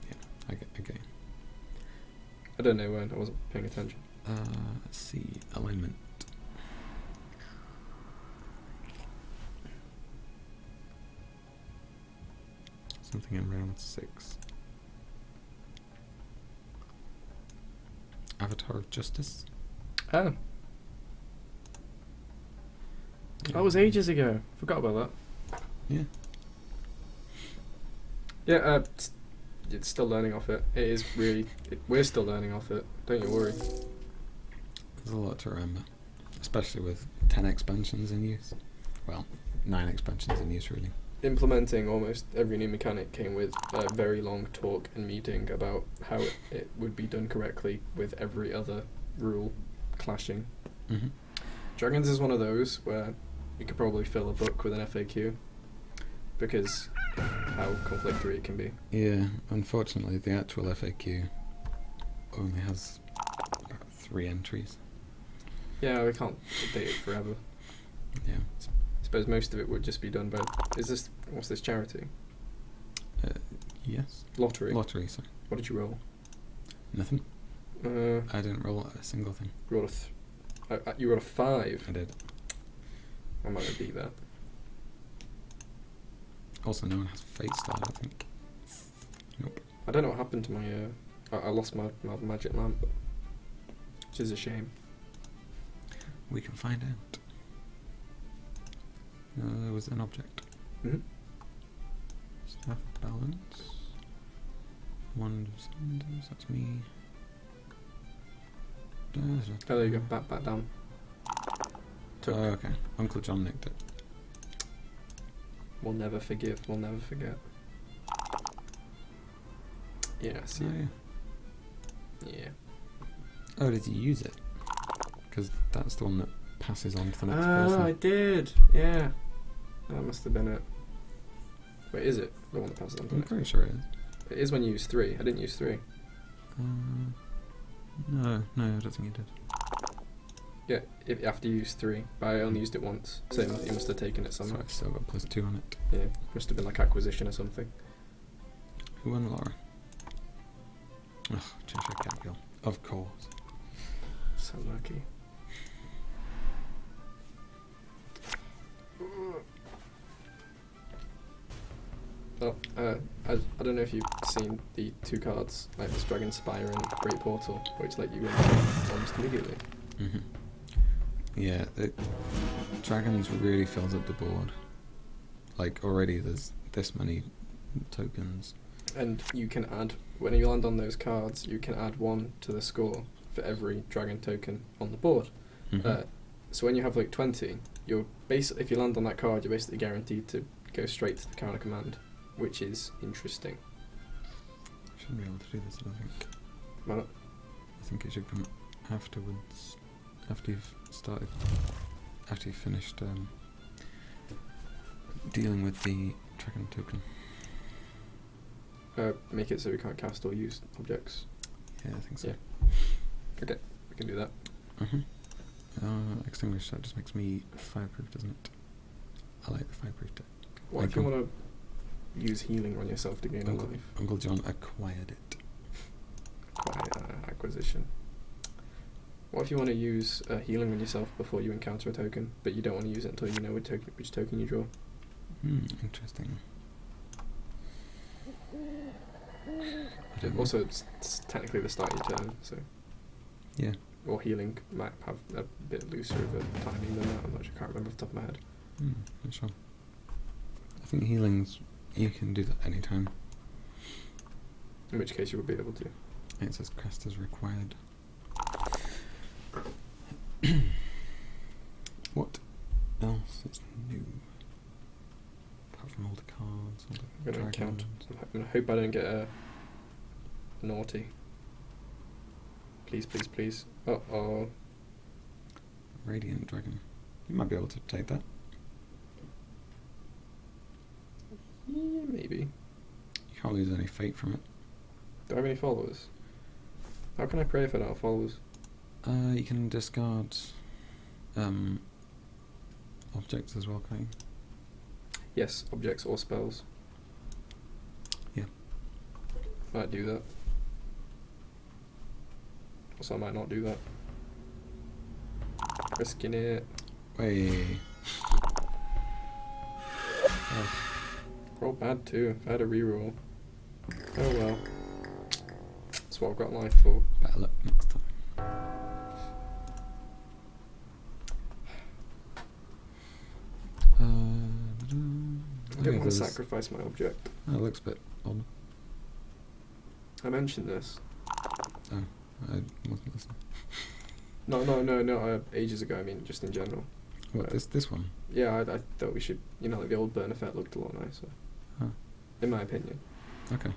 Yeah, okay. I don't know when, I wasn't paying attention. Let's see, alignment. Something in round 6. Avatar of Justice. Oh. That was ages ago. Forgot about that. Yeah. Yeah, it's still learning off it. It is really... we're still learning off it. Don't you worry. There's a lot to remember. Especially with 10 expansions in use. Well, 9 expansions in use, really. Implementing almost every new mechanic came with a very long talk and meeting about how it would be done correctly with every other rule clashing. Mm-hmm. Dragons is one of those where you could probably fill a book with an FAQ because of how conflictory it can be. Yeah, unfortunately the actual FAQ only has about 3 entries. Yeah, we can't update it forever. Yeah. I suppose most of it would just be done by... what's this charity? Yes. Lottery. Lottery, sorry. What did you roll? Nothing. I I didn't roll a single thing. rolled you rolled a 5. I did. I'm not going to beat that. Also, no one has Fate Star, I think. Nope. I don't know what happened to my... I lost my magic lamp. Which is a shame. We can find out. There was an object. Mm-hmm. Staff of Balance. Wand of Cinders, that's me. Oh, there you go. Back down. Oh, okay. Uncle John nicked it. We'll never forgive. We'll never forget. Yeah. See. Oh, yeah. Yeah. Oh, did you use it? Because that's the one that passes on to the next Oh, person. I did. Yeah. That must have been it. Wait, is it the one that passes on to the I'm next? pretty sure it is. It is when you use 3. I didn't use 3. No, I don't think you did. Yeah, after you use 3, but I only used it once, so you must have taken it So somewhere. I still got +2 on it. Yeah, must have been like acquisition or something. Who won, Laura? Ugh, Cheshire Catgill. Of course. So lucky. Oh, I don't know if you've seen the 2 cards, like this Dragon Spire and Great Portal, which let you win almost immediately. Mm-hmm. Yeah, the dragons really fills up the board. Like, already there's this many tokens. And you can add, when you land on those cards, you can add 1 to the score for every dragon token on the board. Mm-hmm. So when you have like 20, you're basically, if you land on that card, you're basically guaranteed to go straight to the counter command, which is interesting. Shouldn't be able to do this, I don't think. Why not? I think it should come afterwards, after you've started, after you've finished dealing with the dragon token. Make it so we can't cast or use objects. Yeah, I think so. Yeah. Okay, we can do that. Mm-hmm. Extinguish, that just makes me fireproof, doesn't it? I like the fireproof deck. What if you want to use healing on yourself to gain a life? Uncle John acquired it. Quite acquisition. What if you want to use healing on yourself before you encounter a token, but you don't want to use it until you know which token you draw? Interesting. I don't know. Also, it's technically the start of your turn, so... Yeah. Or healing might have a bit looser of a timing than that. I'm not sure, I can't remember off the top of my head. Not sure. I think healings, you can do that anytime. In which case you would be able to. It says cast as required. What else is new? Apart from all the cards, all the I'm going to count. dragons. I'm going to hope I don't get a naughty. Please, please, please. Uh-oh. Radiant Dragon. You might be able to take that. Yeah, maybe. You can't lose any fate from it. Do I have any followers? How can I pray if I don't have followers? You can discard objects as well, can't you? Yes, objects or spells. Yeah. Might do that. Also, I might not do that. Risking it. Way. Roll bad too. If I had a reroll. Oh well. That's what I've got life for. Better luck next time. I don't want to sacrifice my object. Oh, it looks a bit odd. I mentioned this. Oh, I wasn't listening. No, ages ago, I mean, just in general. What, this one? Yeah, I thought we should, like the old burn effect looked a lot nicer. Huh. In my opinion. Okay.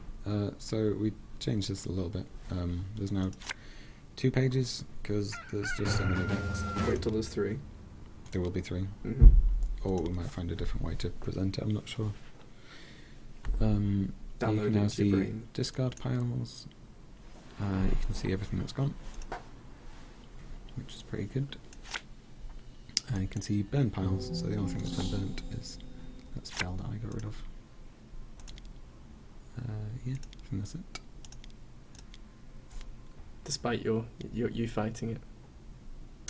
So we changed this a little bit. There's now 2 pages, because there's just so many decks. Wait till there's 3. There will be 3. Mm-hmm. Or we might find a different way to present it, I'm not sure. You Download can it now into your see brain. discard piles. You can see everything that's gone, which is pretty good. You can see burn piles, so the only thing that's been burnt is that spell that I got rid of. Yeah, I think that's it. Despite you fighting it.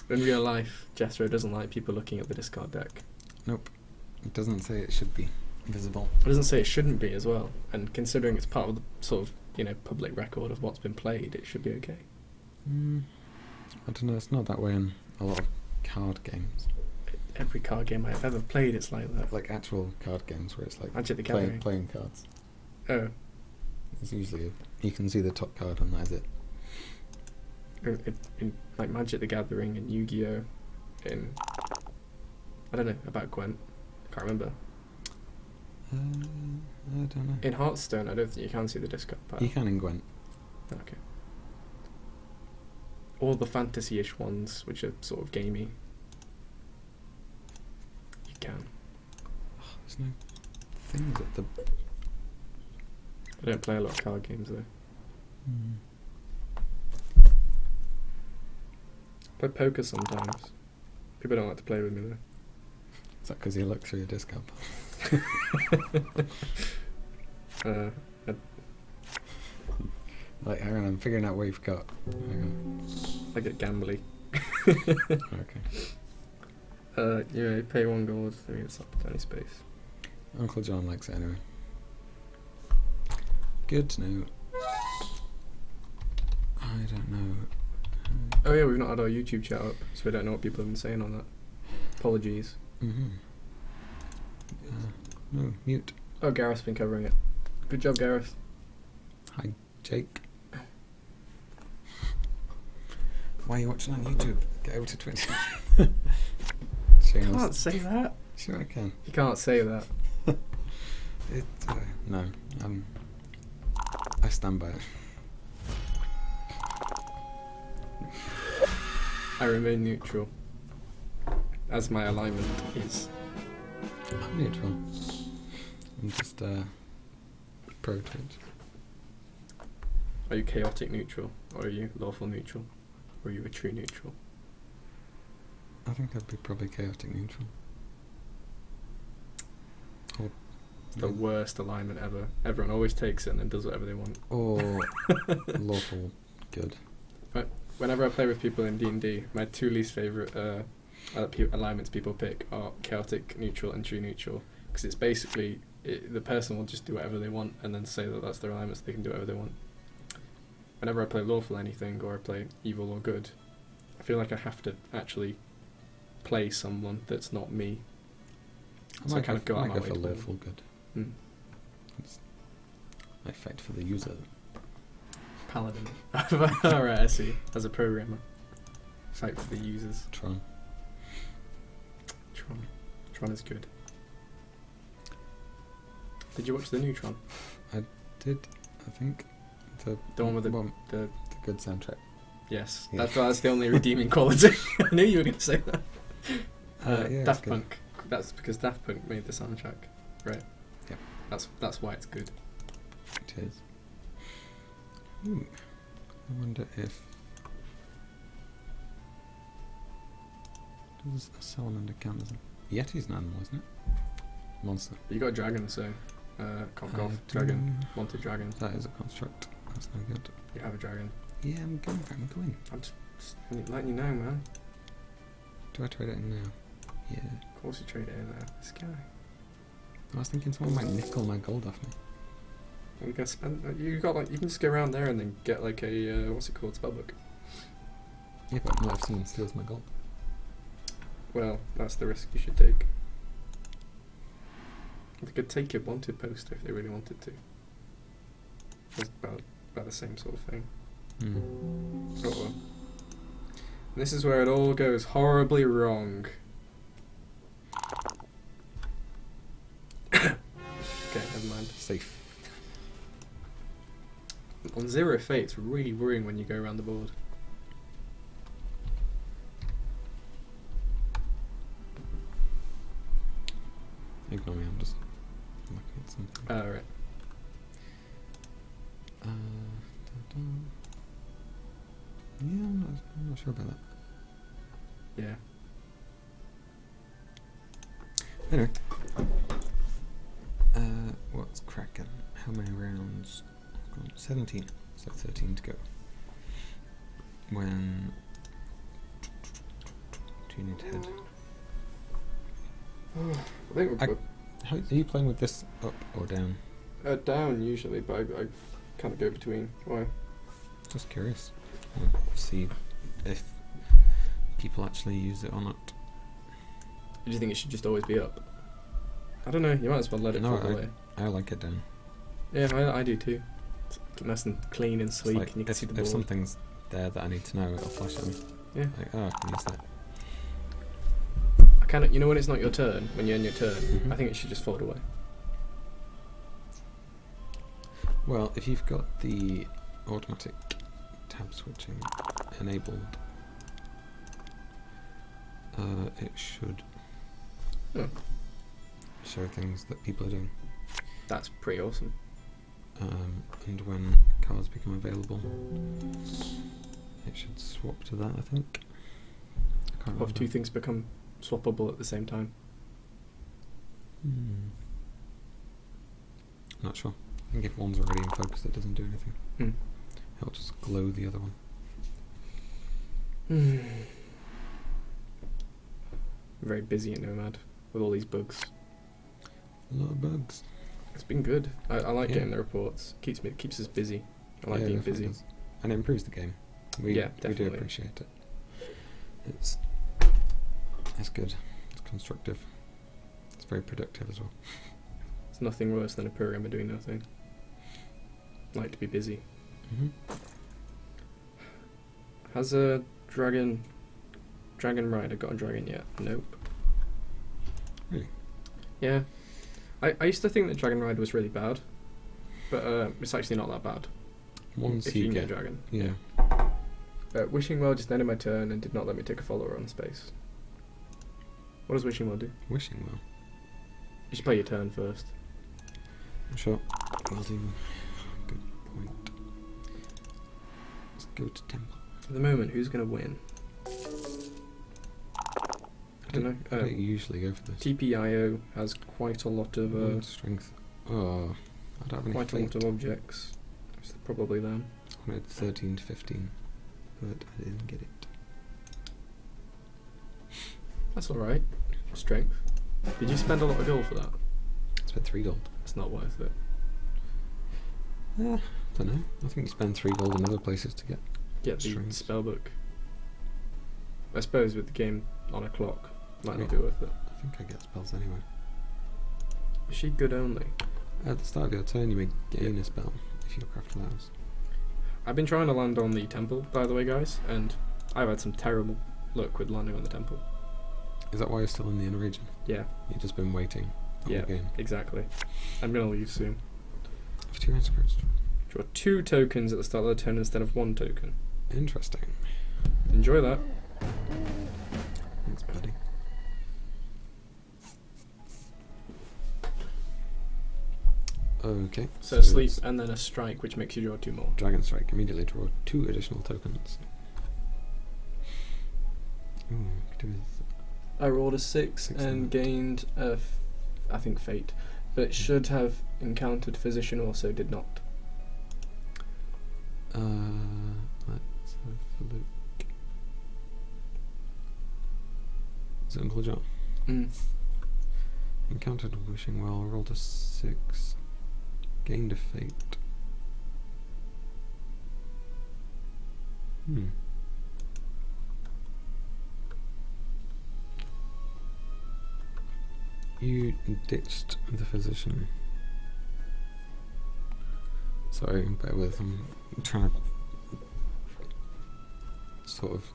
In real life, Jethro doesn't like people looking at the discard deck. Nope. It doesn't say it should be visible. It doesn't say it shouldn't be as well. And considering it's part of the sort of, public record of what's been played, it should be okay. I don't know, it's not that way in a lot of card games. every card game I've ever played, it's like that. Like actual card games where it's like Magic the Gathering. playing cards. Oh. It's usually you can see the top card and that is it. In like Magic the Gathering and Yu-Gi-Oh! In I don't know about Gwent. Can't remember. I don't know. In Hearthstone, I don't think you can see the discard pile. You can in Gwent. Okay. All the fantasy-ish ones, which are sort of gamey, you can. Oh, there's no things at the. I don't play a lot of card games though. Play poker sometimes. People don't like to play with me though. Is that because you look through your discard pile? Like, hang on, I'm figuring out what you've got. Hang on. I get gambly. Okay. Yeah, you pay 1 gold. I mean, it's not any space. Uncle John likes it anyway. Good to know. I don't know. Oh yeah, we've not had our YouTube chat up, so we don't know what people have been saying on that. Apologies. No, mute. Oh, Gareth's been covering it. Good job, Gareth. Hi, Jake. Why are you watching on YouTube? Get over to Twitch. Shameless. Can't say that. Sure I can. You can't say that. No, I stand by it. I remain neutral, as my alignment is. I'm neutral. I'm just pro Twitch. Are you chaotic neutral, or are you lawful neutral, or are you a true neutral? I think I'd be probably chaotic neutral. Or The worst alignment ever. Everyone always takes it and then does whatever they want. Or lawful good. But whenever I play with people in D&D, my 2 least favourite alignments people pick are chaotic neutral and true neutral, because it's basically the person will just do whatever they want and then say that that's their alignment, so they can do whatever they want. Whenever I play lawful anything or I play evil or good, I feel like I have to actually play someone that's not me. So I kind of go out my way for to play lawful good. It's an effect for the user. Paladin. Alright, I see. As a programmer. Fight for the users. Tron is good. Did you watch the new Tron? I did, I think. The one with the good soundtrack. Yes, Yeah. that's the only redeeming quality. I knew you were going to say that. Yeah, Daft Punk. That's because Daft Punk made the soundtrack, right? Yep. That's why it's good. It is. Ooh, I wonder if does a salamander count as a Yeti's an animal, isn't it? Monster. You got a dragon, so cough, I dragon, do. wanted dragon. That is a construct. That's no good. You have a dragon. Yeah, I'm going for it. I'm going. I'm just letting you know, man. Do I trade it in now? Yeah. Of course you trade it in there. This guy. I was thinking someone might nickel my gold off me. Are you gonna spend? You can just go around there and then get like a what's it called, spellbook. Yeah, but not if someone steals my gold. Well, that's the risk you should take. They could take your wanted poster if they really wanted to. It's about the same sort of thing. Oh well. And this is where it all goes horribly wrong. Okay, never mind. Safe. On 0 fate, it's really worrying when you go around the board. Ignore me, I'm just looking at something. Right. Yeah, I'm not sure about that. Yeah. Anyway. What's cracking? How many rounds? 17, so 13 to go. When do you need to head? I think we're How, are you playing with this up or down? down usually, but I kind of go between. Why? Just curious. See if people actually use it or not. Do you think it should just always be up? I don't know. You might as well let it fall away. I like it down. Yeah, I do too. It's nice and clean and sleek, Like and you can see the if board. something's there that I need to know, it'll flash at me. Yeah. Like, oh, I can use that. I kind of, you know, when it's not your turn, when you're in your turn, Mhm. I think it should just fold away. Well, if you've got the automatic tab switching enabled, it should Oh. show things that people are doing. That's pretty awesome. And when cards become available, it should swap to that, I think. I can't What if two remember. things become swappable at the same time? Not sure. I think if one's already in focus, it doesn't do anything. Hmm. It'll just glow the other one. Very busy at Nomad with all these bugs. A lot of bugs. It's been good. I like Yeah. getting the reports. Keeps us busy. I like Yeah, being definitely busy. does. And it improves the game. We do definitely. appreciate it. It's good. It's constructive. It's very productive as well. There's nothing worse than a programmer doing nothing. I like to be busy. Has a dragon rider got a dragon yet? Nope. Really? Yeah. I used to think that Dragon Ride was really bad, but it's actually not that bad. Once if you you can get get a dragon. yeah. Wishing Well just ended my turn and did not let me take a follower on space. What does Wishing Well do? Wishing Well. You should play your turn first. Sure. Will do. Good point. Let's go to temple. At the moment, who's going to win? I don't know. I don't usually go for this. TPIO has quite a lot of Strength. Oh, I don't have any quite a lot fate. of objects. It's probably them. I wanted 13 to 15, but I didn't get it. That's all right. Strength. Did you spend a lot of gold for that? I spent 3 gold. It's not worth it. I don't know. I think you spend 3 gold in other places to get. Get the Strengths. spell book. I suppose with the game on a clock, might not Yeah. be worth it. I think I get spells anyway. Is she good only? At the start of your turn, you may gain a spell if your craft allows. I've been trying to land on the temple, by the way, guys, and I've had some terrible luck with landing on the temple. Is that why you're still in the inner region? Yeah, You've just been waiting all Yeah. the game. exactly. I'm gonna leave soon. Have 2 hand scripts. Draw 2 tokens at the start of the turn instead of 1 token. Interesting. Enjoy that. Thanks, buddy. Okay. So a sleep it's and then a strike, which makes you draw 2 more. Dragon Strike. Immediately draw 2 additional tokens. Ooh, could do with I rolled a 6 Six and and- gained I think fate, but should have encountered physician also did not. Let's have a look. Is it Uncle John? Encountered Wishing Well, rolled a 6, gained a fate. You ditched the physician. Sorry, bear with. I'm trying to sort of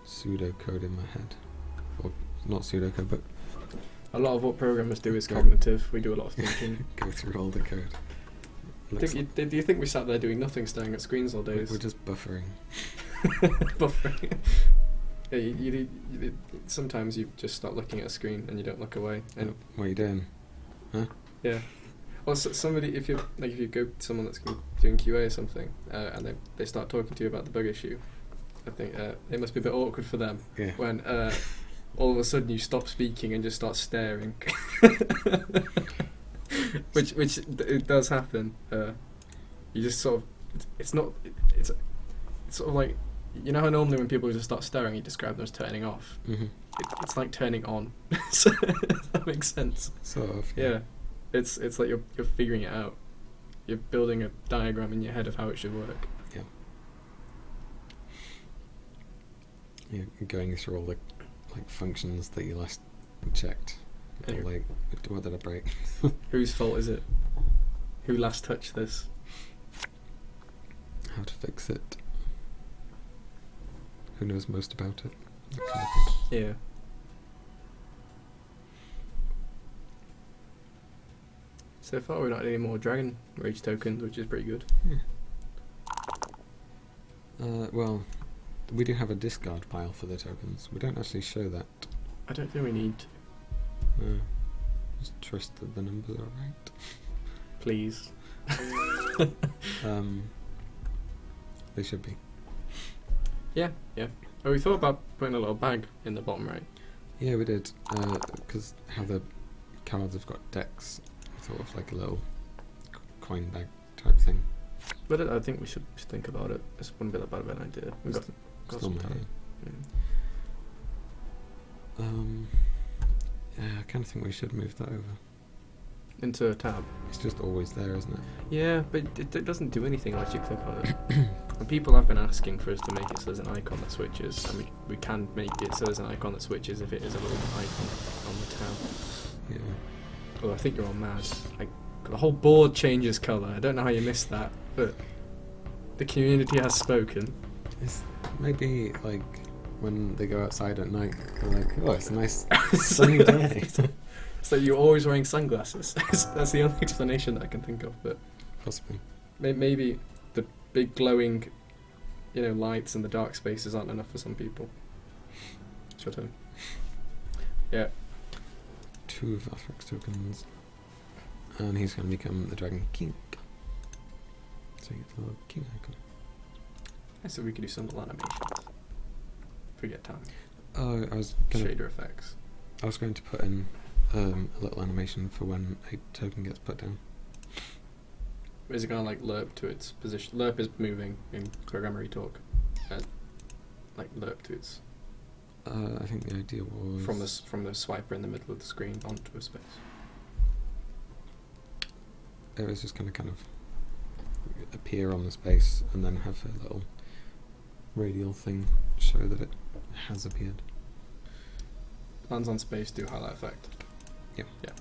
pseudocode in my head. Or not pseudocode, but A lot of what programmers do is Go. cognitive. We do a lot of thinking. go through all the code. Do you think we sat there doing nothing, staring at screens all day? We're just buffering. Buffering. Yeah, sometimes you just start looking at a screen and you don't look away. And What are you doing? yeah, well, somebody if you go to someone that's doing QA or something, and they start talking to you about the bug issue, I think it must be a bit awkward for them Yeah. when all of a sudden you stop speaking and just start staring. which it does happen. You just sort of it's sort of like, you know how normally when people just start staring you describe them as turning off. Mm-hmm. It's like turning on. So, if that makes sense. Sort of. Yeah. It's like you're figuring it out. You're building a diagram in your head of how it should work. Yeah, going through all the functions that you last checked. Anyway. Like, what did I break? Whose fault is it? Who last touched this? How to fix it? Who knows most about it? That kind of thing. Yeah. So far we're not any more Dragon Rage tokens, which is pretty good. Well, we do have a discard pile for the tokens. We don't actually show that. I don't think we need to. No. Just trust that the numbers are right. Please. They should be. Yeah. Oh, we thought about putting a little bag in the bottom right. Yeah, we did. Because how the cards have got decks, I thought of like a little coin bag type thing. But I think we should think about it. This wouldn't be that bad of an idea. We've got Still some my time. Yeah, I kind of think we should move that over. Into a tab. It's just always there, isn't it? Yeah, but it doesn't do anything unless you click on it. And people have been asking for us to make it so there's an icon that switches, and we can make it so there's an icon that switches if it is a little icon on the tab. Yeah. Oh, I think you're all mad. Like, the whole board changes colour. I don't know how you missed that, but the community has spoken. It's maybe like when they go outside at night, they're like, oh, it's a nice sunny day. So you're always wearing sunglasses. That's the only explanation that I can think of. But Possibly. maybe the big glowing, lights and the dark spaces aren't enough for some people. It's your turn. Yeah. 2 of Asphyx tokens. And he's going to become the Dragon King. So he gets a little king icon. I said we could do some little animations. If we get time. Oh, I was Shader effects. going to put in a little animation for when a token gets put down. Is it going to like lerp to its position? Lerp is moving in programmery talk. Like lerp to its. I think the idea was From the swiper in the middle of the screen onto a space. it was just going to kind of appear on the space and then have a little radial thing show that it has appeared. Lands on space, do highlight effect. Yeah. Yeah.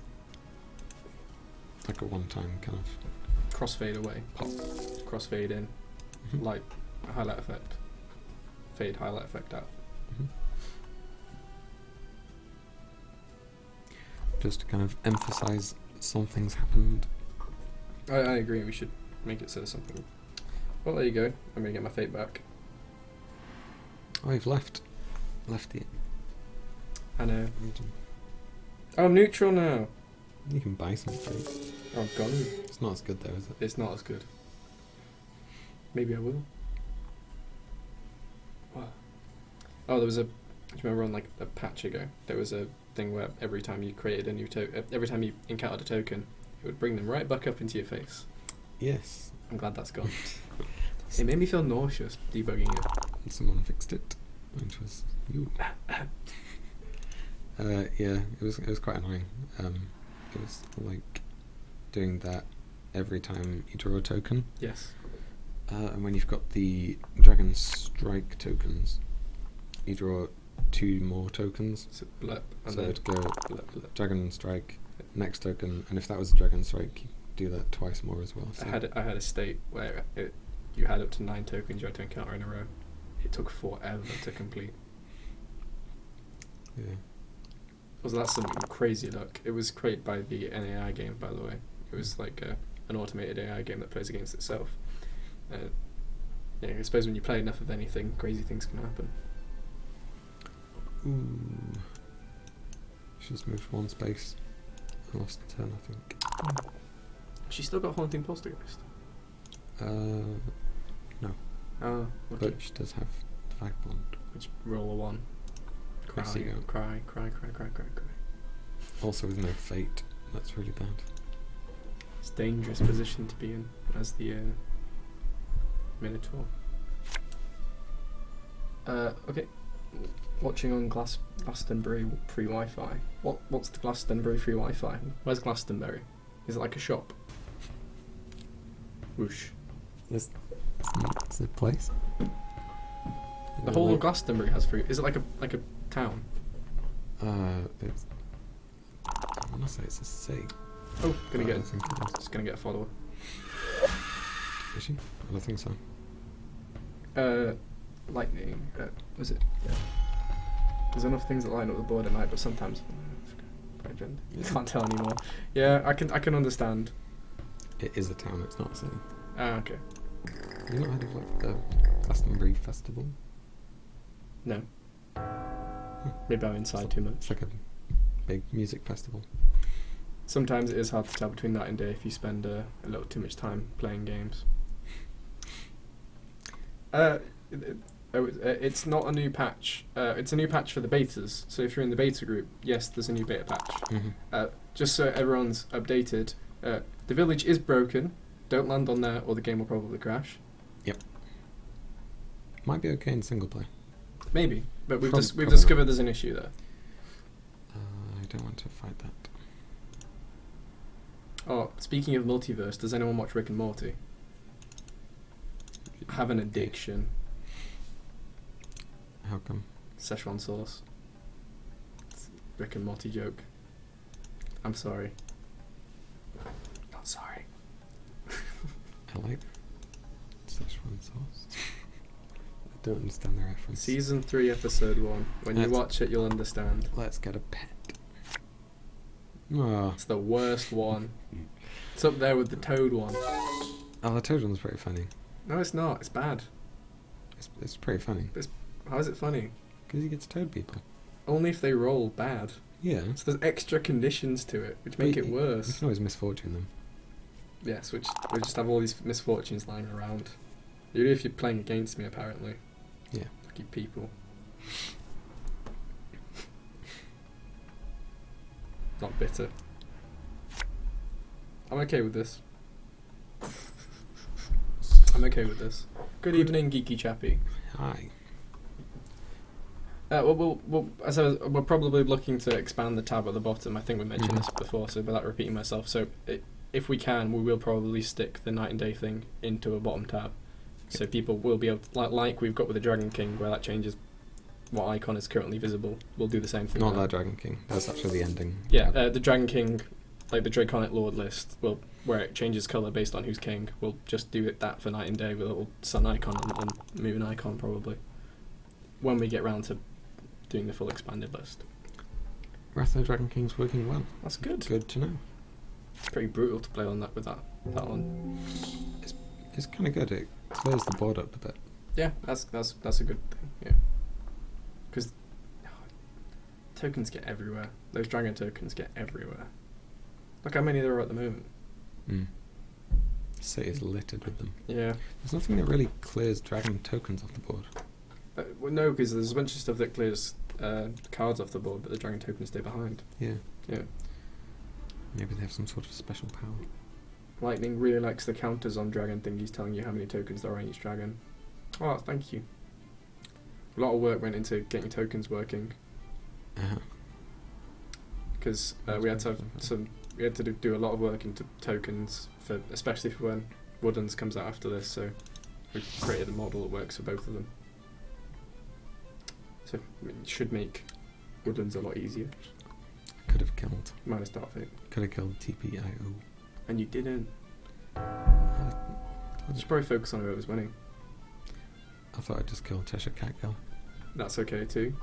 Like a one-time kind of. Crossfade away, pop. Crossfade in, Mhm. light, highlight effect. Fade, highlight effect out. Mhm. Just to kind of emphasize something's happened. I agree, we should make it so something. Well, there you go. I'm going to get my fate back. Oh, you've left the I know. region. Oh, I'm neutral now. You can buy some fate. Oh, I've gone. It's not as good though, is it? It's not as good. Maybe I will. What? Oh, there was a. Do you remember on like a patch ago? There was a thing where every time you created a new every time you encountered a token, it would bring them right back up into your face. Yes. I'm glad that's gone. It made me feel nauseous debugging it. And someone fixed it, which was you. Yeah, it was quite annoying. It was like doing that every time you draw a token. Yes. And when you've got the Dragon Strike tokens, you draw 2 more tokens. So blep, and So then it'd go blep, blep. Dragon Strike, next token, and if that was a Dragon Strike, you do that twice more as well. So I had a state where you had up to 9 tokens you had to encounter in a row. It took forever to complete. yeah. Was that some crazy luck? It was created by the NAI game, by the way. It was like an automated AI game that plays against itself. I suppose when you play enough of anything, crazy things can happen. Ooh. She just moved 1 space. I lost a turn, I think. She's still got Haunting Poltergeist. No. Oh, But she does have the Vagabond. Which roll a 1. Cry, There you go. cry. Also with no fate. That's really bad. It's a dangerous position to be in as the Minotaur. Okay. Watching on Glastonbury free Wi-Fi. What's the Glastonbury free Wi-Fi? Where's Glastonbury? Is it like a shop? Whoosh. It's a place. The whole of Glastonbury has free. Is it like a town? It's want to say it's a C. Oh, gonna but I get. don't think it is. Just gonna get a follower. Is she? I don't think so. Lightning. Was it? Yeah. There's enough things that line up the board at night, but sometimes you can't tell anymore. Yeah, I can understand. It is a town. It's not a city. Ah, okay. Have you not heard of like the Glastonbury Festival? No. Maybe I'm inside too much. It's like a big music festival. Sometimes it is hard to tell between night and day if you spend a little too much time playing games. It's not a new patch. It's a new patch for the betas. So if you're in the beta group, yes, there's a new beta patch. Mm-hmm. Just so everyone's updated, the village is broken. Don't land on there or the game will probably crash. Yep. Might be okay in single play. Maybe, but we've Probably discovered there's an issue there. I don't want to fight that. Oh, speaking of multiverse, does anyone watch Rick and Morty? I have an addiction. How come? Szechuan sauce. It's a Rick and Morty joke. I'm sorry. Not sorry. I like Szechuan sauce. I don't understand the reference. Season 3, episode 1. When you watch it, you'll understand. Let's get a pet. Oh. It's the worst one. It's up there with the Toad one. Oh, the Toad one's pretty funny. No, it's not. It's bad. It's pretty funny. How is it funny? Because he gets toad people. Only if they roll bad. Yeah. So there's extra conditions to it, which make it You worse. can always misfortune them. Yes, which we just have all these misfortunes lying around. You do if you're playing against me, apparently. Yeah. Lucky people. Not bitter. I'm okay with this. I'm okay with this. Good evening, geeky chappy. Hi. We're probably looking to expand the tab at the bottom. I think we mentioned this before, so without repeating myself. So if we can, we will probably stick the night and day thing into a bottom tab. So people will be able to, like we've got with the Dragon King, where that changes what icon is currently visible. We'll do the same thing. Not that Dragon King. That's actually the ending. Yeah, the Dragon King, like the Draconic Lord list, where it changes colour based on who's king. We'll just do that for night and day with a little sun icon and moon icon probably. When we get round to doing the full expanded list. Wrath of the Dragon King's working well. That's good. Good to know. It's pretty brutal to play on that with that one. It's kind of good. It clears the board up a bit. Yeah, that's a good thing. Yeah, because tokens get everywhere. Those dragon tokens get everywhere. Look how many there are at the moment. The city is littered with them. Yeah. There's nothing that really clears dragon tokens off the board. Well, no, because there's a bunch of stuff that clears cards off the board, but the dragon tokens stay behind. Yeah. Yeah. Maybe they have some sort of special power. Lightning really likes the counters on dragon thingies telling you how many tokens there are on each dragon. Oh, thank you. A lot of work went into getting tokens working. Because we had to have we had to do a lot of work into tokens for, especially for when Woodlands comes out after this. So we created a model that works for both of them. So it should make Woodlands a lot easier. Could have killed. Minus Dark Fate. Could have killed TPIO. And you didn't. I Should probably focus on whoever's winning. thought I'd just kill Cheshire Cat Girl. That's okay too.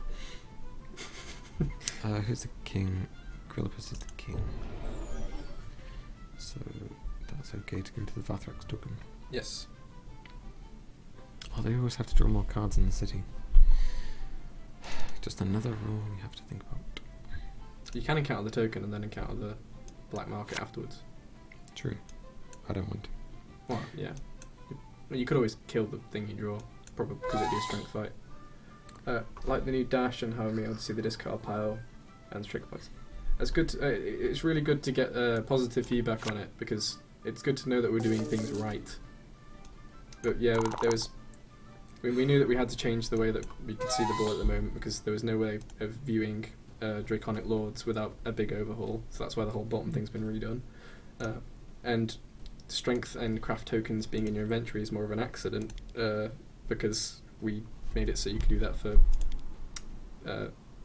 Who's the king? Grillipus is the king. So that's okay to go to the Vathrax token. Yes. Oh, they always have to draw more cards in the city. Just another rule you have to think about. You can encounter the token and then encounter the black market afterwards. True. I don't want to. Well, yeah. You could always kill the thing you draw, probably because it'd be a strength fight. Like the new dash and how me able to see the discard pile and trick points. It's good. It's really good to get positive feedback on it because it's good to know that we're doing things right. But yeah, there was. We knew that we had to change the way that we could see the board at the moment because there was no way of viewing Draconic Lords without a big overhaul. So that's why the whole bottom thing's been redone. And strength and craft tokens being in your inventory is more of an accident because we made it so you could do that for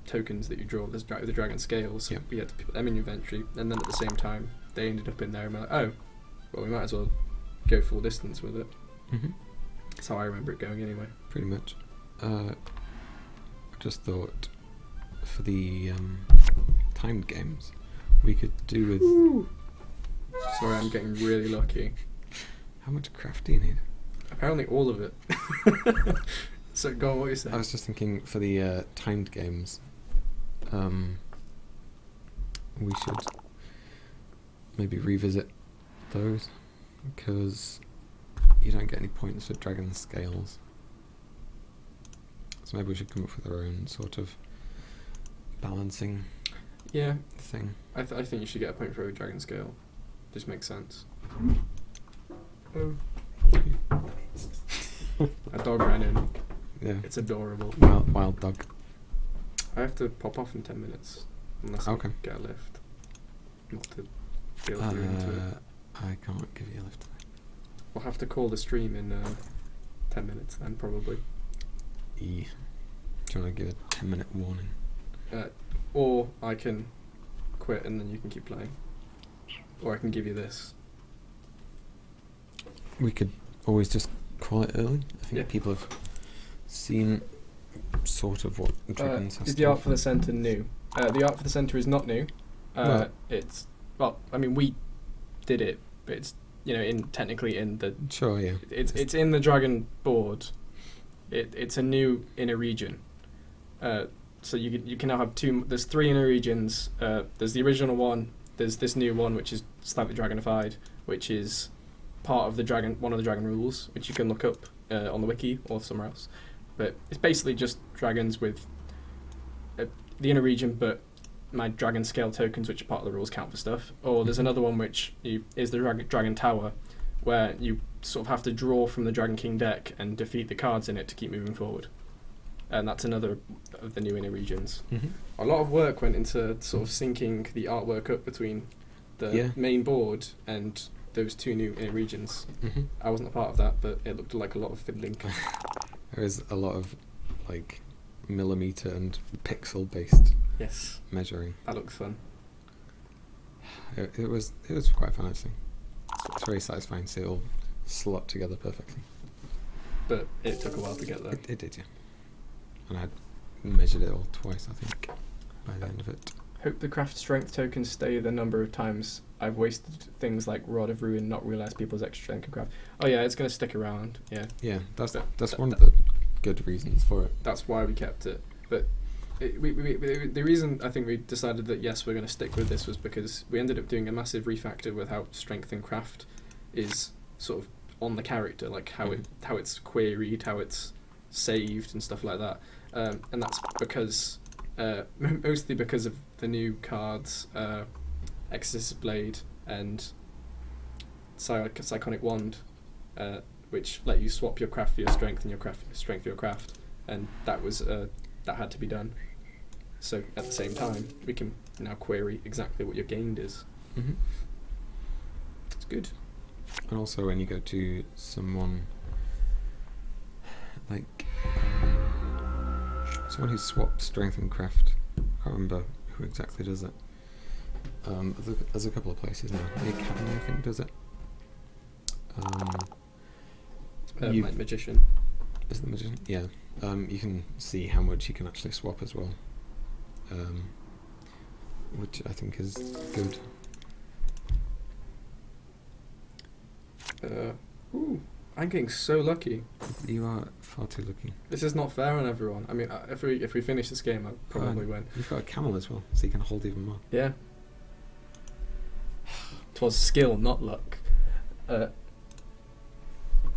tokens that you draw. There's the dragon scales. So Yep. we had to put them in your inventory, and then at the same time they ended up in there, and we're like, oh, well, we might as well go full distance with it. Mm-hmm. That's how I remember it going anyway. Pretty much. I just thought for the timed games, we could do with. Ooh. Sorry, I'm getting really lucky. How much craft do you need? Apparently all of it. So go on, what you saying? I was just thinking for the timed games, we should maybe revisit those, because you don't get any points for dragon scales. So maybe we should come up with our own sort of balancing Yeah, thing. I think you should get a point for every dragon scale. Just makes sense. Oh. A dog ran in. Yeah. It's adorable. Wild dog. I have to pop off in 10 minutes. Unless I get a lift. Not to feel through into it. I can't give you a lift today. We'll have to call the stream in 10 minutes then, probably. Do you want to give a 10-minute warning? Or I can quit and then you can keep playing. Or I can give you this. We could always just call it early. I think people have seen sort of what dragons has is to the art offer. for the centre new? The art for the centre is not new. It's we did it, but it's technically in the. Sure, yeah. It's in the dragon board. It's a new inner region. So you can now have two. There's 3 inner regions. There's the original one. There's this new one, which is slightly dragonified, which is part of one of the dragon rules, which you can look up on the wiki or somewhere else. But it's basically just dragons with the inner region, but my dragon scale tokens, which are part of the rules, count for stuff. Or there's another one which is the dragon tower, where you sort of have to draw from the Dragon King deck and defeat the cards in it to keep moving forward. And that's another of the new inner regions. Mm-hmm. A lot of work went into sort of syncing the artwork up between the main board and those 2 new inner regions. Mm-hmm. I wasn't a part of that, but it looked like a lot of fiddling. There is a lot of millimeter and pixel based measuring. That looks fun. It was quite fun actually. It's very satisfying to see it all slot together perfectly. But it took a while to get there. It did, yeah. And I measured it all twice, I think, by the end of it. Hope the craft strength tokens stay the number of times I've wasted things like Rod of Ruin, not realised people's extra strength can craft. Oh yeah, it's going to stick around, yeah. Yeah, that's one of the good reasons for it. That's why we kept it. But the reason I think we decided that yes, we're going to stick with this was because we ended up doing a massive refactor with how strength and craft is sort of on the character, like how it's queried, how it's saved and stuff like that. And that's because mostly because of the new cards, Exorcist's Blade and Psychonic Wand, which let you swap your craft for your strength and your strength for your craft, and that was that had to be done. So at the same time, we can now query exactly what your gained is. Mm-hmm. It's good. And also when you go to someone like someone who swapped strength and craft, I can't remember who exactly does it. There's a couple of places now. The Academy, I think, does it. Magician. Is it the Magician? Yeah. You can see how much you can actually swap as well, which I think is good. I'm getting so lucky. You are far too lucky. This is not fair on everyone. I mean, if we finish this game, I'll probably win. You've got a camel as well, so you can hold even more. Yeah. 'Twas skill, not luck. I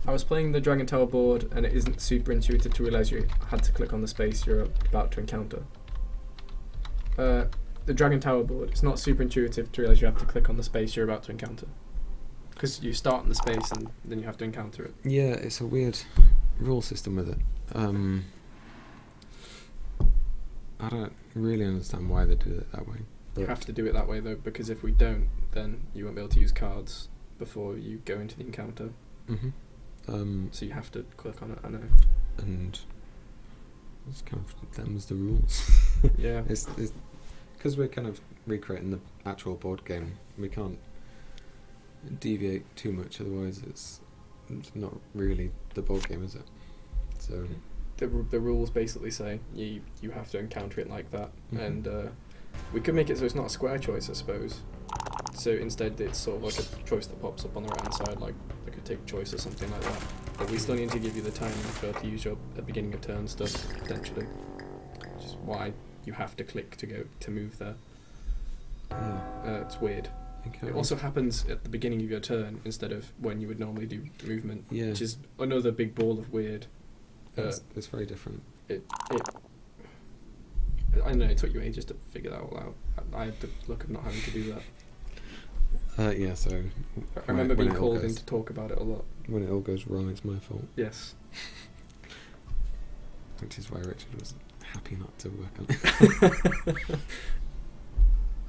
was playing the Dragon Tower board, and it isn't super intuitive to realise you had to click on the space you're about to encounter. The Dragon Tower board, it's not super intuitive to realise you have to click on the space you're about to encounter. Because you start in the space and then you have to encounter it. Yeah, it's a weird rule system with it. I don't really understand why they do it that way. You have to do it that way though, because if we don't, then you won't be able to use cards before you go into the encounter. Mm-hmm. So you have to click on it, I know. And It's kind of them's the rules. Yeah. It's because we're kind of recreating the actual board game. We can't deviate too much, otherwise it's not really the board game, is it? So The rules basically say you have to encounter it like that, Mhm. and we could make it so it's not a square choice, I suppose. So instead, it's sort of like a choice that pops up on the right hand side, like a tick choice or something like that. But we still need to give you the timing to use your at beginning of turn stuff potentially, which is why you have to click to move there. yeah, It's weird. okay. It also happens at the beginning of your turn instead of when you would normally do movement, yeah, which is another big ball of weird. it's very different. I don't know, it took you ages to figure that all out. I had the luck of not having to do that. Yeah, so I remember when being it all called in goes- to talk about it a lot. when it all goes wrong, it's my fault, Yes. which is why Richard was happy not to work on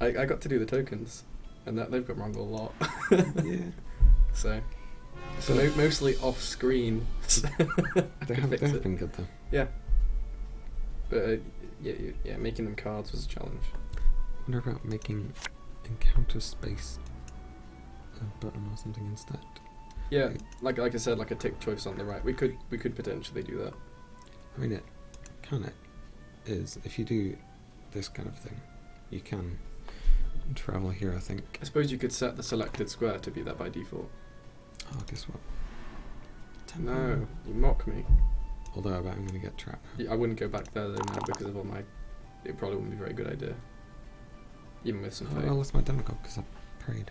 it. I got to do the tokens, and that they've got wrong a lot. Yeah, So But- mostly off screen. they have been good though. Yeah. But yeah, making them cards was a challenge. I wonder about making encounter space a button or something instead. Yeah, like I said, like a tick choice on the right. We could potentially do that. I mean, it kind of is. If you do this kind of thing, you can travel here, I think. I suppose you could set the selected square to be that by default. Oh, guess what? No, you mock me. Although I bet I'm going to get trapped now. Yeah, I wouldn't go back there though now because of all my. It probably wouldn't be a very good idea. Even with some Oh, fate. I lost my demigod because I prayed.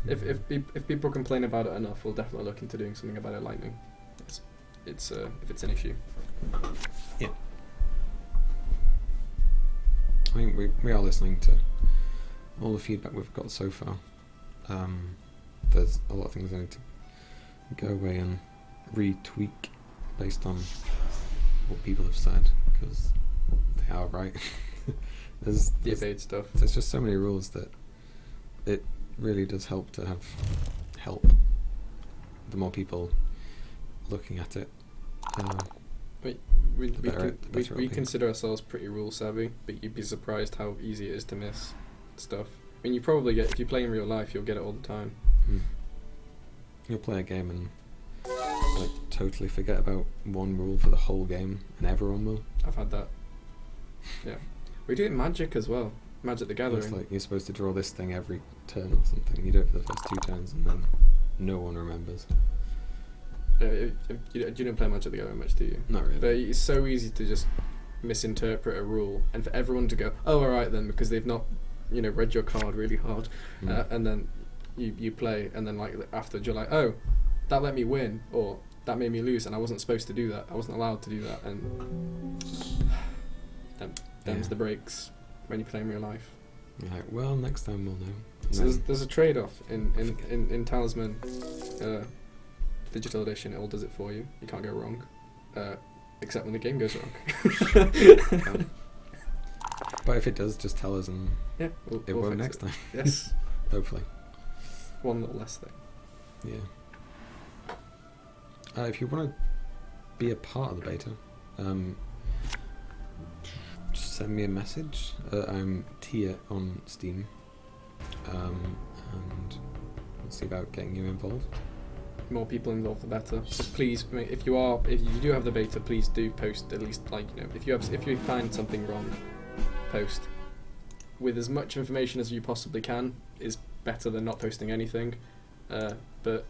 If people complain about it enough, we'll definitely look into doing something about it. Lightning. It's if it's an issue. Yeah. I mean, we are listening to all the feedback we've got so far. There's a lot of things I need to go away and retweak based on what people have said, because they are right. there's Debate stuff. there's just so many rules that it really does help to have help. The more people looking at it, We better it'll be. consider ourselves pretty rule savvy, but you'd be surprised how easy it is to miss stuff. I mean, you probably if you play in real life, you'll get it all the time. You'll play a game and like totally forget about one rule for the whole game, and everyone will. I've had that. Yeah, we do it in Magic as well. Magic the Gathering. It's like you're supposed to draw this thing every turn or something. You do it for the first 2 turns, and then no one remembers. You don't play Magic the Gathering much, do you? Not really. But it's so easy to just misinterpret a rule, and for everyone to go, "Oh, all right then," because they've not, read your card really hard, and then you play, and then like afterwards you're like, "Oh, that let me win," or "That made me lose, and I wasn't supposed to do that. I wasn't allowed to do that," and them's the breaks when you play in real life. You're like, well, next time we'll know. And So then- there's a trade-off in Talisman digital edition. It all does it for you. You can't go wrong, except when the game goes wrong. But if it does, just tell us, and Yeah, it we'll won't fix next it. time. Yes, Hopefully. one little less thing. Yeah. If you want to be a part of the beta, just send me a message. I'm Tia on Steam, and we'll see about getting you involved. More people involved, the better. Just please, if you do have the beta, please do post at least if you find something wrong, post with as much information as you possibly can. Is better than not posting anything. But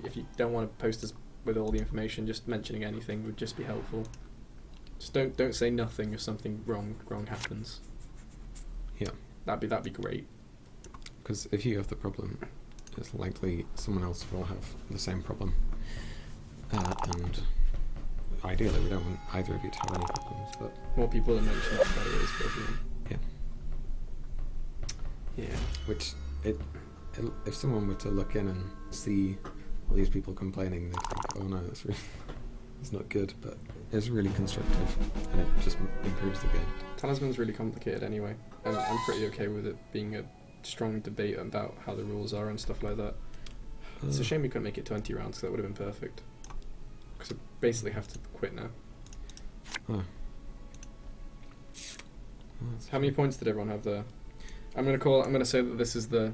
if you don't want to post with all the information, just mentioning anything would just be helpful. Just don't say nothing if something wrong happens. Yeah. That'd be great. Because if you have the problem, it's likely someone else will have the same problem. And ideally, we don't want either of you to have any problems. But More people that mention it, the better it is for everyone. yeah, Yeah. which if someone were to look in and see all these people complaining, they think, oh no, it's not good. But it's really constructive, and it just improves the game. Talisman's really complicated anyway. I'm pretty okay with it being a strong debate about how the rules are and stuff like that. It's a shame we couldn't make it 20 rounds, because that would have been perfect. Because I basically have to quit now. Oh. How many points did everyone have there? I'm gonna say that this is the.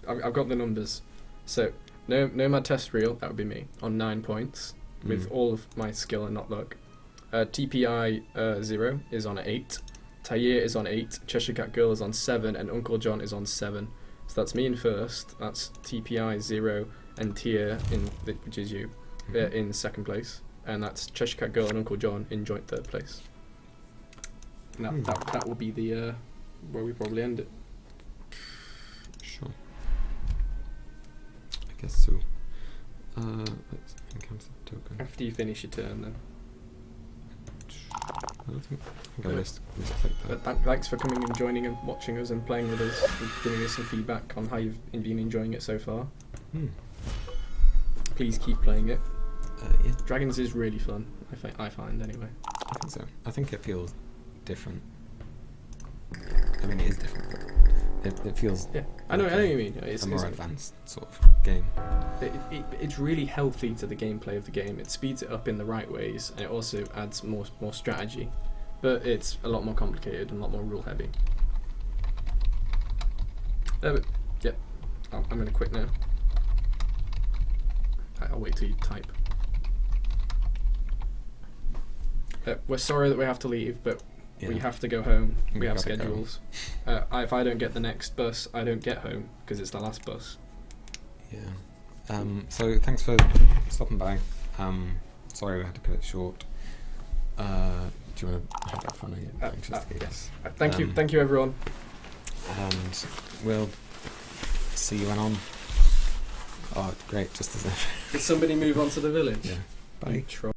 I've got the numbers. So Nomad Terrestrial, that would be me, on 9 points with all of my skill and not luck. TPI 0 is on 8. Tayer is on 8. Cheshire Cat Girl is on 7, and Uncle John is on 7. So that's me in first. That's TPI 0 and Tier which is you, in second place, and that's Cheshire Cat Girl and Uncle John in joint third place. And that will be the where we probably end it. Sure. I guess so. Let's encounter the token. After you finish your turn, then. I think I misclicked that. But thanks for coming and joining and watching us and playing with us and giving us some feedback on how you've been enjoying it so far. Please keep playing it. Yeah. Dragons is really fun, I find anyway. I think so. I think it feels different. I mean, it is different, but it feels. Yeah, I know what you mean. It's a more advanced sort of game. It's really healthy to the gameplay of the game. It speeds it up in the right ways, and it also adds more strategy. But it's a lot more complicated and a lot more rule heavy. But yeah, I'm going to quit now. I'll wait till you type. We're sorry that we have to leave, but we have to go home. We have schedules. If I don't get the next bus, I don't get home because it's the last bus. Yeah. So thanks for stopping by. Sorry we had to cut it short. Do you want to have that fun again? Yes. Thank you everyone. And we'll see you when on. Oh, great! Just as if. Did somebody move on to the village? Yeah. Bye.